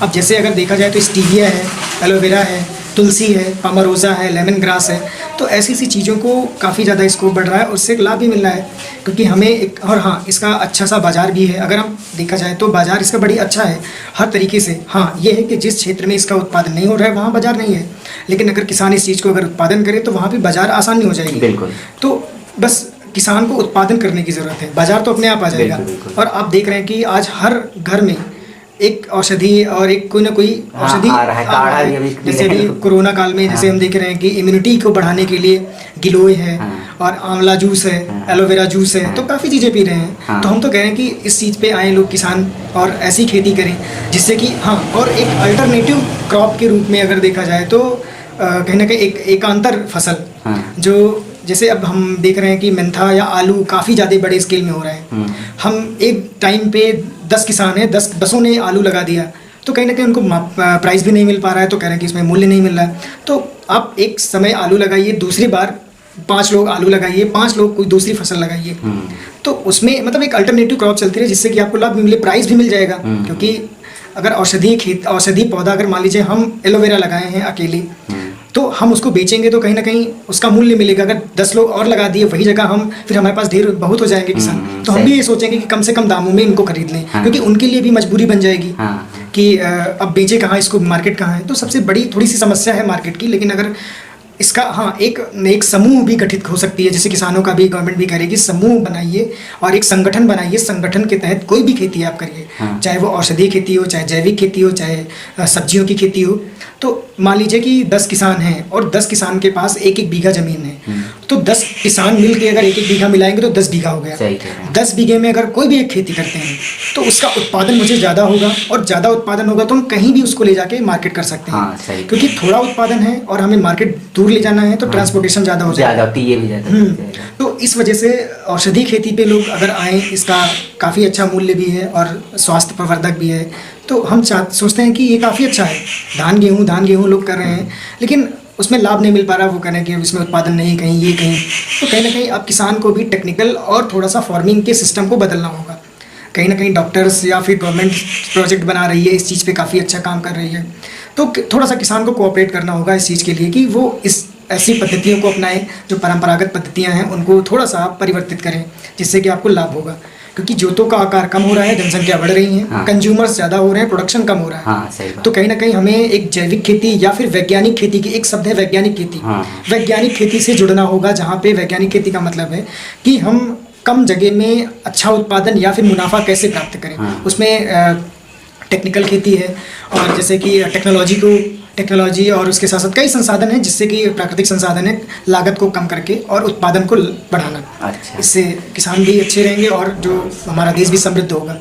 अब जैसे अगर देखा जाए तो स्टीविया है, एलोवेरा है, तुलसी है, पामारोसा है, लेमन ग्रास है, तो ऐसी सी चीज़ों को काफ़ी ज़्यादा स्कोप बढ़ रहा है, उससे एक लाभ भी मिल रहा है, क्योंकि हमें एक, और हाँ इसका अच्छा सा बाज़ार भी है। अगर हम देखा जाए तो बाज़ार इसका बड़ी अच्छा है हर तरीके से। हाँ ये है कि जिस क्षेत्र में इसका उत्पादन नहीं हो रहा है वहाँ बाज़ार नहीं है, लेकिन अगर किसान इस चीज़ को अगर उत्पादन करे तो वहाँ भी बाज़ार आसानी हो जाएगी। बिल्कुल। तो बस किसान को उत्पादन करने की ज़रूरत है, बाज़ार तो अपने आप आ जाएगा। और आप देख रहे हैं कि आज हर घर में एक औषधि और एक कोई ना कोई औषधि आ रहा है। जैसे अभी कोरोना काल में जैसे हम देख रहे हैं कि इम्यूनिटी को बढ़ाने के लिए गिलोय है और आंवला जूस है, एलोवेरा जूस है, तो काफ़ी चीज़ें पी रहे हैं। तो हम तो कह रहे हैं कि इस चीज़ पे आए लोग किसान और ऐसी खेती करें जिससे कि हाँ, और एक अल्टरनेटिव क्रॉप के रूप में अगर देखा जाए तो कहीं ना कहीं एक एकांतर फसल, जो जैसे अब हम देख रहे हैं कि मेंथा या आलू काफ़ी ज़्यादा बड़े स्केल में हो रहा है। हम एक टाइम पे 10 किसान हैं, 10 ने आलू लगा दिया, तो कहीं ना कहीं उनको प्राइस भी नहीं मिल पा रहा है, तो कह रहे हैं कि इसमें मूल्य नहीं मिल रहा है। तो आप एक समय आलू लगाइए, दूसरी बार 5 लोग आलू लगाइए, 5 लोग कोई दूसरी फसल लगाइए, तो उसमें मतलब एक अल्टरनेटिव क्रॉप चलती रहे जिससे कि आपको लाभ भी मिले, प्राइस भी मिल जाएगा। क्योंकि अगर औषधि पौधा, अगर मान लीजिए हम एलोवेरा लगाए हैं अकेले, तो हम उसको बेचेंगे तो कहीं ना कहीं उसका मूल्य मिलेगा। अगर 10 लोग और लगा दिए वही जगह, हम फिर हमारे पास ढेर बहुत हो जाएंगे किसान, तो हम भी ये सोचेंगे कि कम से कम दामों में इनको खरीद लें, क्योंकि उनके लिए भी मजबूरी बन जाएगी कि अब बेचे कहाँ, इसको मार्केट कहाँ है। तो सबसे बड़ी थोड़ी सी समस्या है मार्केट की, लेकिन अगर इसका हाँ एक समूह भी गठित हो सकती है, जैसे किसानों का भी गवर्नमेंट भी करेगी, समूह बनाइए और एक संगठन बनाइए, संगठन के तहत कोई भी खेती आप करिए, चाहे वो औषधीय खेती हो, चाहे जैविक खेती हो, चाहे सब्जियों की खेती हो। तो मान लीजिए कि 10 किसान हैं और 10 किसान के पास 1-1 बीघा जमीन है, तो 10 किसान मिल के अगर 1-1 बीघा मिलाएंगे तो 10 बीघा हो गया। 10 बीघे में अगर कोई भी एक खेती करते हैं तो उसका उत्पादन मुझे ज़्यादा होगा, और ज़्यादा उत्पादन होगा तो हम कहीं भी उसको ले जाके मार्केट कर सकते हैं। क्योंकि थोड़ा उत्पादन है और हमें मार्केट दूर ले जाना है तो ट्रांसपोर्टेशन ज़्यादा हो जाएगा, तो इस वजह से औषधि खेती पे लोग अगर आएँ, इसका काफ़ी अच्छा मूल्य भी है और स्वास्थ्य प्रवर्धक भी है, तो हम सोचते हैं कि ये काफ़ी अच्छा है। धान गेहूँ लोग कर रहे हैं, लेकिन उसमें लाभ नहीं मिल पा रहा, वो कह रहे हैं कि इसमें उत्पादन नहीं, कहीं ये कहीं, तो कहीं ना कहीं अब किसान को भी टेक्निकल और थोड़ा सा फार्मिंग के सिस्टम को बदलना होगा। कहीं ना कहीं डॉक्टर्स या फिर गवर्नमेंट प्रोजेक्ट बना रही है, इस चीज़ पे काफ़ी अच्छा काम कर रही है, तो थोड़ा सा किसान को कोऑपरेट करना होगा इस चीज़ के लिए कि वो इस ऐसी पद्धतियों को अपनाएं जो परंपरागत पद्धतियां हैं उनको थोड़ा सा आप परिवर्तित करें, जिससे कि आपको लाभ होगा। क्योंकि जोतों का आकार कम हो रहा है, जनसंख्या बढ़ रही है, हाँ। कंज्यूमर्स ज़्यादा हो रहे हैं, प्रोडक्शन कम हो रहा है। हाँ, सही बात। तो कहीं ना कहीं हमें एक जैविक खेती या फिर वैज्ञानिक खेती की, एक शब्द है वैज्ञानिक खेती, हाँ। वैज्ञानिक खेती से जुड़ना होगा, जहाँ पे वैज्ञानिक खेती का मतलब है कि हम कम जगह में अच्छा उत्पादन या फिर मुनाफा कैसे प्राप्त करें। हाँ। उसमें टेक्निकल खेती है, और जैसे कि टेक्नोलॉजी और उसके साथ साथ कई संसाधन हैं, जिससे कि प्राकृतिक संसाधन है, लागत को कम करके और उत्पादन को बढ़ाना। अच्छा। इससे किसान भी अच्छे रहेंगे और जो हमारा देश भी समृद्ध होगा।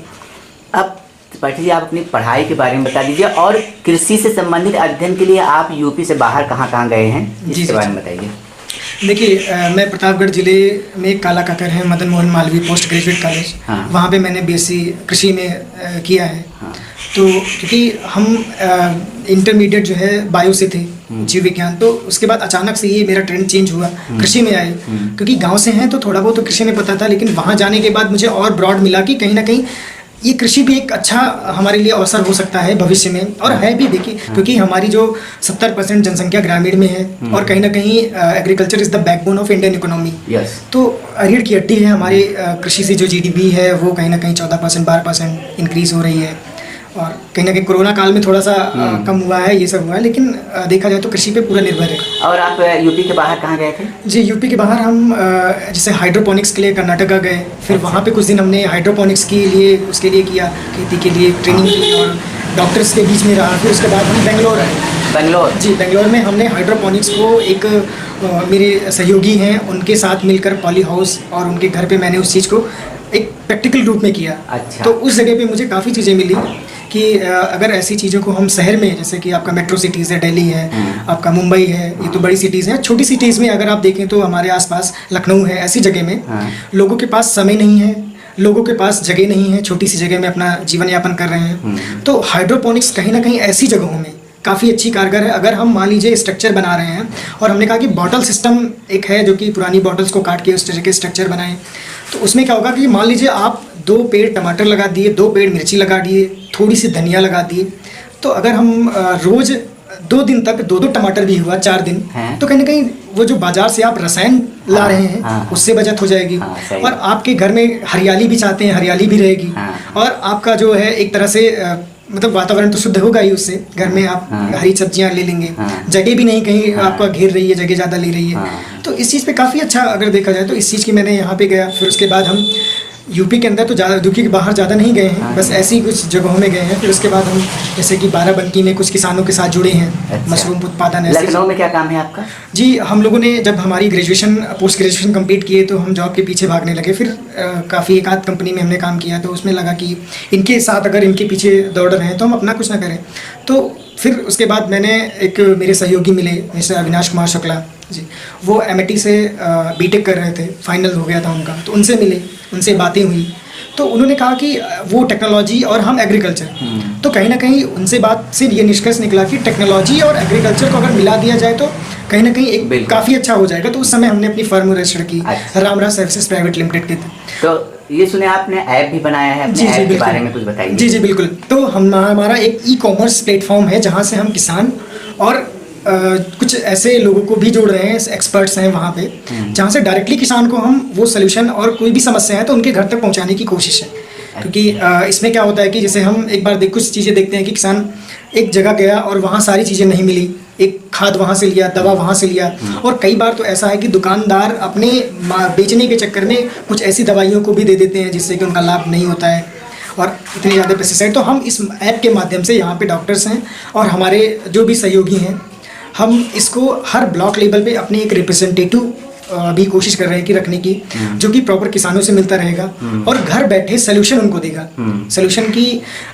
अब त्रिपाठी जी, आप अपनी पढ़ाई के बारे में बता दीजिए, और कृषि से संबंधित अध्ययन के लिए आप यूपी से बाहर कहाँ कहाँ गए हैं, जी, इसके जी, बारे में बताइए। देखिए, मैं प्रतापगढ़ जिले में काला काकर है Madan Mohan Malviya post graduate college, हाँ। वहाँ पे मैंने बीएससी कृषि में किया है। हाँ। तो क्योंकि हम इंटरमीडिएट जो है बायो से थे, जीव विज्ञान, तो उसके बाद अचानक से ये मेरा ट्रेंड चेंज हुआ, कृषि में आए। क्योंकि गांव से हैं तो थोड़ा बहुत तो कृषि में पता था, लेकिन वहाँ जाने के बाद मुझे और ब्रॉड मिला कि कहीं ना कहीं ये कृषि भी एक अच्छा हमारे लिए अवसर हो सकता है भविष्य में, और है भी। देखिए, क्योंकि हमारी जो 70% जनसंख्या ग्रामीण में है, और कहीं ना कहीं agriculture is the backbone of Indian economy. Yes. तो रीढ़ की हड्डी है हमारी कृषि से। जो जीडीपी है वो कहीं ना कहीं 14% 12% इंक्रीज़ हो रही है, और कहीं ना कहीं कोरोना काल में थोड़ा सा कम हुआ है, ये सब हुआ है, लेकिन देखा जाए तो कृषि पे पूरा निर्भर है। और आप यूपी के बाहर कहाँ गए थे? जी, यूपी के बाहर हम जैसे हाइड्रोपोनिक्स के लिए कर्नाटका गए, फिर वहाँ पे कुछ दिन हमने हाइड्रोपोनिक्स के लिए उसके लिए किया, खेती के लिए ट्रेनिंग की, और डॉक्टर्स के बीच में रहा। फिर उसके बाद हम बेंगलोर आए। बेंगलोर? जी, बेंगलोर में हमने हाइड्रोपोनिक्स को एक मेरे सहयोगी हैं उनके साथ मिलकर पॉली हाउस, और उनके घर पे मैंने उस चीज़ को एक प्रैक्टिकल रूप में किया। अच्छा। तो उस जगह पे मुझे काफ़ी चीज़ें मिली कि अगर ऐसी चीज़ों को हम शहर में, जैसे कि आपका मेट्रो सिटीज़ है, दिल्ली है, आपका मुंबई है, ये तो बड़ी सिटीज़ हैं। छोटी सिटीज़ में अगर आप देखें तो हमारे आसपास लखनऊ है, ऐसी जगह में लोगों के पास समय नहीं है, लोगों के पास जगह नहीं है, छोटी सी जगह में अपना जीवन यापन कर रहे हैं। तो हाइड्रोपोनिक्स कहीं ना कहीं ऐसी जगहों में काफ़ी अच्छी कारगर है। अगर हम मान लीजिए स्ट्रक्चर बना रहे हैं, और हमने कहा कि बॉटल सिस्टम एक है जो कि पुरानी बॉटल्स को काट के उस तरह के स्ट्रक्चर बनाएं, तो उसमें क्या होगा कि मान लीजिए आप 2 पेड़ टमाटर लगा दिए, 2 पेड़ मिर्ची लगा दिए, थोड़ी सी धनिया लगा दिए, तो अगर हम रोज़ 2 दिन तक 2-2 टमाटर भी हुआ 4 दिन, तो कहीं ना कहीं वो जो बाजार से आप रसायन ला रहे हैं उससे बचत हो जाएगी। और आपके घर में हरियाली भी चाहते हैं, हरियाली भी रहेगी, और आपका जो है एक तरह से मतलब वातावरण तो शुद्ध होगा ही उससे। घर में आप हरी सब्जियां ले लेंगे, जगह भी नहीं कहीं आपका घेर रही है, जगह ज़्यादा ले रही है। तो इस चीज़ पे काफ़ी अच्छा अगर देखा जाए तो इस चीज़ की मैंने यहाँ पे गया। फिर उसके बाद हम यूपी के अंदर तो ज़्यादा, यूपी के बाहर ज़्यादा नहीं गए हैं, बस ऐसी कुछ जगहों में गए हैं। फिर उसके बाद हम जैसे कि बाराबंकी में कुछ किसानों के साथ जुड़े हैं। अच्छा। मशरूम उत्पादन है। लखनऊ में क्या काम है आपका? जी, हम लोगों ने जब हमारी ग्रेजुएशन पोस्ट ग्रेजुएशन कंप्लीट किए तो हम जॉब के पीछे भागने लगे। फिर काफ़ी एक आध कंपनी में हमने काम किया, तो उसमें लगा कि इनके साथ अगर इनके पीछे दौड़ रहे हैं तो हम अपना कुछ ना करें। तो फिर उसके बाद मैंने एक मेरे सहयोगी मिले, जैसे अविनाश कुमार शुक्ला जी, वो एमआईटी से बीटेक कर रहे थे, फाइनल हो गया था उनका, तो उनसे मिले, उनसे बातें हुई, तो उन्होंने कहा कि वो टेक्नोलॉजी और हम एग्रीकल्चर, तो कहीं ना कहीं उनसे बात से ये निष्कर्ष निकला कि टेक्नोलॉजी और एग्रीकल्चर को अगर मिला दिया जाए तो कहीं ना कहीं एक काफ़ी अच्छा हो जाएगा। तो उस समय हमने अपनी फर्म रजिस्टर की, रामराज सर्विसेज प्राइवेट लिमिटेड की थी। तो ये सुने आपने ऐप भी बनाया है, अपने ऐप के बारे में कुछ बताइए। जी जी बिल्कुल। तो हमारा एक ई-कॉमर्स प्लेटफॉर्म है जहाँ से हम किसान और कुछ ऐसे लोगों को भी जोड़ रहे हैं, एक्सपर्ट्स हैं वहाँ पे, जहाँ से डायरेक्टली किसान को हम वो सोल्यूशन और कोई भी समस्या है तो उनके घर तक पहुँचाने की कोशिश है। क्योंकि इसमें क्या होता है कि जैसे हम एक बार कुछ चीज़ें देखते हैं कि किसान एक जगह गया और वहाँ सारी चीज़ें नहीं मिली, एक खाद वहाँ से लिया, दवा वहाँ से लिया, और कई बार तो ऐसा है कि दुकानदार अपने बेचने के चक्कर में कुछ ऐसी दवाइयों को भी दे देते हैं जिससे कि उनका लाभ नहीं होता है, और इतने ज़्यादा पेस्टिसाइड। तो हम इस ऐप के माध्यम से, यहाँ पे डॉक्टर्स हैं और हमारे जो भी सहयोगी हैं, हम इसको हर ब्लॉक लेवल पे अपनी एक रिप्रेजेंटेटिव भी कोशिश कर रहे हैं कि रखने की, जो कि प्रॉपर किसानों से मिलता रहेगा और घर बैठे सोल्यूशन उनको देगा। सोल्यूशन की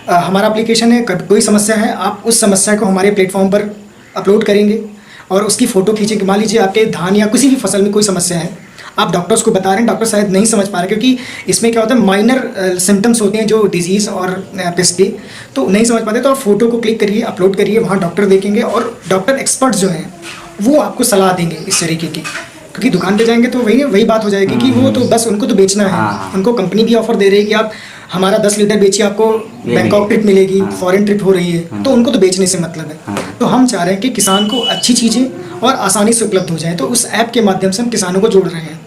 हमारा एप्लीकेशन है, कोई समस्या है आप उस समस्या को हमारे प्लेटफॉर्म पर अपलोड करेंगे और उसकी फ़ोटो खींचेंगे। मान लीजिए आपके धान या किसी भी फसल में कोई समस्या है, आप डॉक्टर्स को बता रहे हैं, डॉक्टर शायद नहीं समझ पा रहे क्योंकि इसमें क्या होता है, माइनर सिम्टम्स होते हैं जो डिजीज़ और पेस्ट के, तो नहीं समझ पाते। तो आप फोटो को क्लिक करिए, अपलोड करिए, वहाँ डॉक्टर देखेंगे और डॉक्टर एक्सपर्ट्स जो हैं वो आपको सलाह देंगे इस तरीके की। क्योंकि दुकान पे जाएंगे तो वही बात हो जाएगी कि वो तो बस उनको तो बेचना है, उनको कंपनी भी ऑफर दे रही है कि आप हमारा 10 लीटर बेचिए, आपको बैंकॉक ट्रिप मिलेगी, फॉरेन ट्रिप हो रही है, तो उनको तो बेचने से मतलब है। तो हम चाह रहे हैं कि किसान को अच्छी चीज़ें और आसानी से उपलब्ध हो जाए, तो उस ऐप के माध्यम से हम किसानों को जोड़ रहे हैं,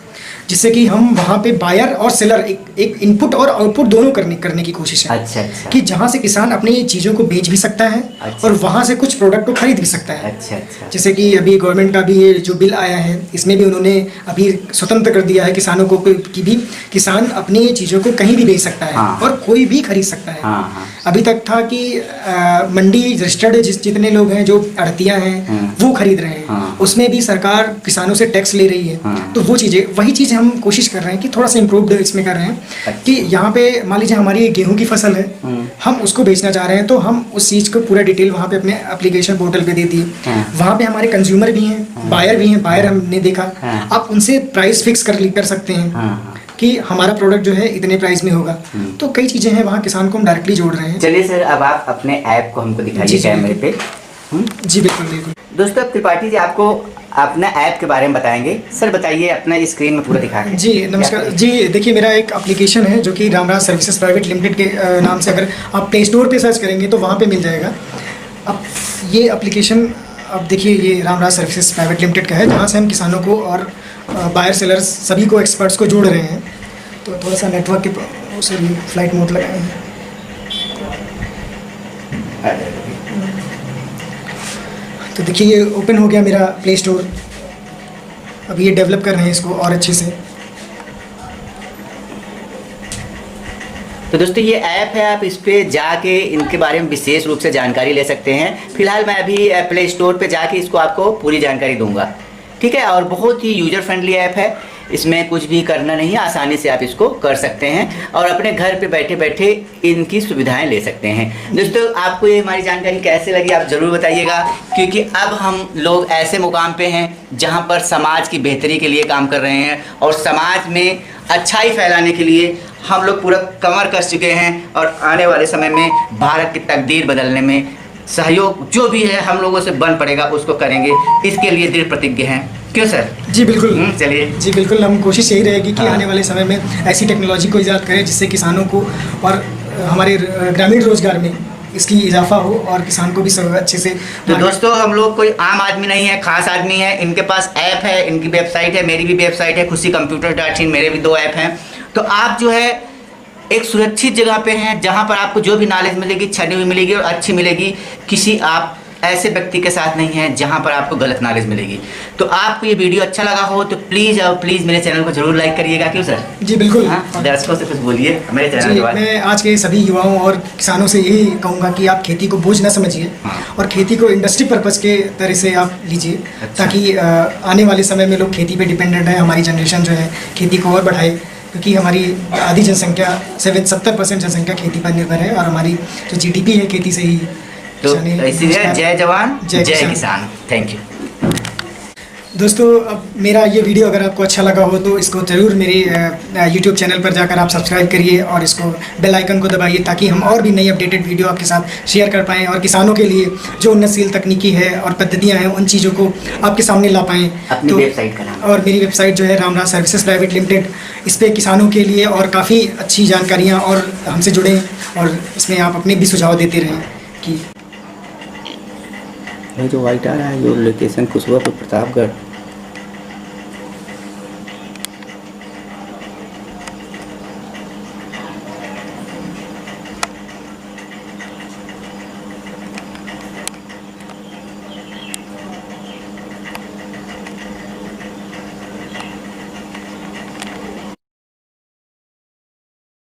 जिससे कि हम वहाँ पे बायर और सेलर एक इनपुट और आउटपुट दोनों करने की कोशिश है। अच्छा अच्छा। कि जहाँ से किसान अपनी चीज़ों को बेच भी सकता है और वहाँ से कुछ प्रोडक्ट को खरीद भी सकता है। अच्छा अच्छा। जैसे कि अभी गवर्नमेंट का भी ये जो बिल आया है, इसमें भी उन्होंने अभी स्वतंत्र कर दिया है किसानों को कि भी किसान अपनी चीज़ों को कहीं भी बेच सकता है और कोई भी खरीद सकता है। अभी तक था कि मंडी रजिस्टर्ड जितने लोग हैं, जो आड़तियाँ हैं, वो खरीद रहे हैं, उसमें भी सरकार किसानों से टैक्स ले रही है। तो वो चीज़ें, वही चीज़ हम कोशिश कर रहे हैं कि थोड़ा सा इम्प्रूव्ड इसमें कर रहे हैं कि यहाँ पे मान लीजिए हमारी गेहूं की फसल है, हम उसको बेचना चाह रहे हैं, तो हम उस चीज़ को पूरा डिटेल वहाँ पे अपने एप्लीकेशन पोर्टल पे दे दिए। वहाँ पे हमारे कंज्यूमर भी हैं, बायर भी हैं, बायर हमने देखा, आप उनसे प्राइस फिक्स कर सकते हैं कि हमारा प्रोडक्ट जो है इतने प्राइस में होगा। तो कई चीज़ें हैं वहाँ, किसान को हम डायरेक्टली जोड़ रहे हैं। चलिए सर, अब आप अपने ऐप को हमको दिखाइए कैमरे पे। जी बिल्कुल बिल्कुल। दोस्तों, अब त्रिपाठी जी आपको अपना ऐप के बारे में बताएंगे। सर बताइए, अपना स्क्रीन में पूरा दिखा। जी नमस्कार जी। देखिए, मेरा एक एप्लीकेशन है जो कि रामराज सर्विसेज प्राइवेट लिमिटेड के नाम से, अगर आप प्ले स्टोर पे सर्च करेंगे तो वहाँ पे मिल जाएगा। अब ये एप्लीकेशन, अब देखिए, ये रामराज सर्विसेज प्राइवेट लिमिटेड का है, जहाँ से हम किसानों को और बायर सेलर्स सभी को, एक्सपर्ट्स को जोड़ रहे हैं। तो थोड़ा सा नेटवर्क के उसे फ्लाइट मोड लगाए हैं। तो देखिए, ये ओपन हो गया मेरा प्ले स्टोर। अब ये डेवलप कर रहे हैं इसको और अच्छे से। तो दोस्तों, ये ऐप है, आप इस पे जाके इनके बारे में विशेष रूप से जानकारी ले सकते हैं। फिलहाल मैं अभी प्ले स्टोर पे जाके इसको आपको पूरी जानकारी दूंगा, ठीक है। और बहुत ही यूजर फ्रेंडली ऐप है, इसमें कुछ भी करना नहीं है, आसानी से आप इसको कर सकते हैं और अपने घर पे बैठे बैठे इनकी सुविधाएं ले सकते हैं। दोस्तों, आपको ये हमारी जानकारी कैसे लगी आप ज़रूर बताइएगा, क्योंकि अब हम लोग ऐसे मुकाम पे हैं जहां पर समाज की बेहतरी के लिए काम कर रहे हैं और समाज में अच्छाई फैलाने के लिए हम लोग पूरा कमर कस चुके हैं और आने वाले समय में भारत की तकदीर बदलने में सहयोग जो भी है हम लोगों से बन पड़ेगा, उसको करेंगे। इसके लिए दृढ़ प्रतिज्ञ हैं, क्यों सर? जी बिल्कुल। चलिए जी बिल्कुल, हम कोशिश यही रहेगी कि आने वाले समय में ऐसी टेक्नोलॉजी को ईजाद करें जिससे किसानों को और हमारे ग्रामीण रोजगार में इसकी इजाफा हो और किसान को भी सब अच्छे से। तो दोस्तों, हम लोग कोई आम आदमी नहीं है, खास आदमी है। इनके पास ऐप है, इनकी वेबसाइट है, मेरी भी वेबसाइट है खुशीcomputer.in, मेरे भी 2 ऐप हैं। तो आप जो है एक सुरक्षित जगह पे हैं जहां पर आपको जो भी नॉलेज मिलेगी, छनी हुई मिलेगी और अच्छी मिलेगी। किसी आप ऐसे व्यक्ति के साथ नहीं है जहां पर आपको गलत नॉलेज मिलेगी। तो आपको ये वीडियो अच्छा लगा हो तो प्लीज़ और प्लीज़ मेरे चैनल को जरूर लाइक करिएगा, क्यों सर? जी बिल्कुल। हाँ, दर्शकों से कुछ बोलिए मेरे चैनल के बारे में। मैं आज के सभी युवाओं और किसानों से यही कहूँगा कि आप खेती को बोझ ना समझिए और खेती को इंडस्ट्री पर्पज़ के तरह से आप लीजिए, ताकि आने वाले समय में लोग खेती पे डिपेंडेंट है। हमारी जनरेशन जो है खेती को और बढ़ाए, क्योंकि हमारी आधी जनसंख्या 70% जनसंख्या खेती पर निर्भर है और हमारी जो GDP है खेती से ही। तो इसीलिए जय जवान जय किसान। थैंक यू दोस्तों। अब मेरा ये वीडियो अगर आपको अच्छा लगा हो तो इसको ज़रूर मेरे YouTube चैनल पर जाकर आप सब्सक्राइब करिए और इसको बेल आइकन को दबाइए, ताकि हम और भी नई अपडेटेड वीडियो आपके साथ शेयर कर पाएँ और किसानों के लिए जो उन्नतशील तकनीकी है और पद्धतियाँ हैं उन चीज़ों को आपके सामने ला पाएँ। अपनी वेबसाइट का नाम? और मेरी वेबसाइट जो है रामराज सर्विसेज प्राइवेट लिमिटेड, इस पर किसानों के लिए और काफ़ी अच्छी जानकारियाँ और हमसे जुड़ें और इसमें आप अपने भी सुझाव देते रहें कि जो वाइट आ रहा है, जो लोकेशन कुशवाहा प्रतापगढ़।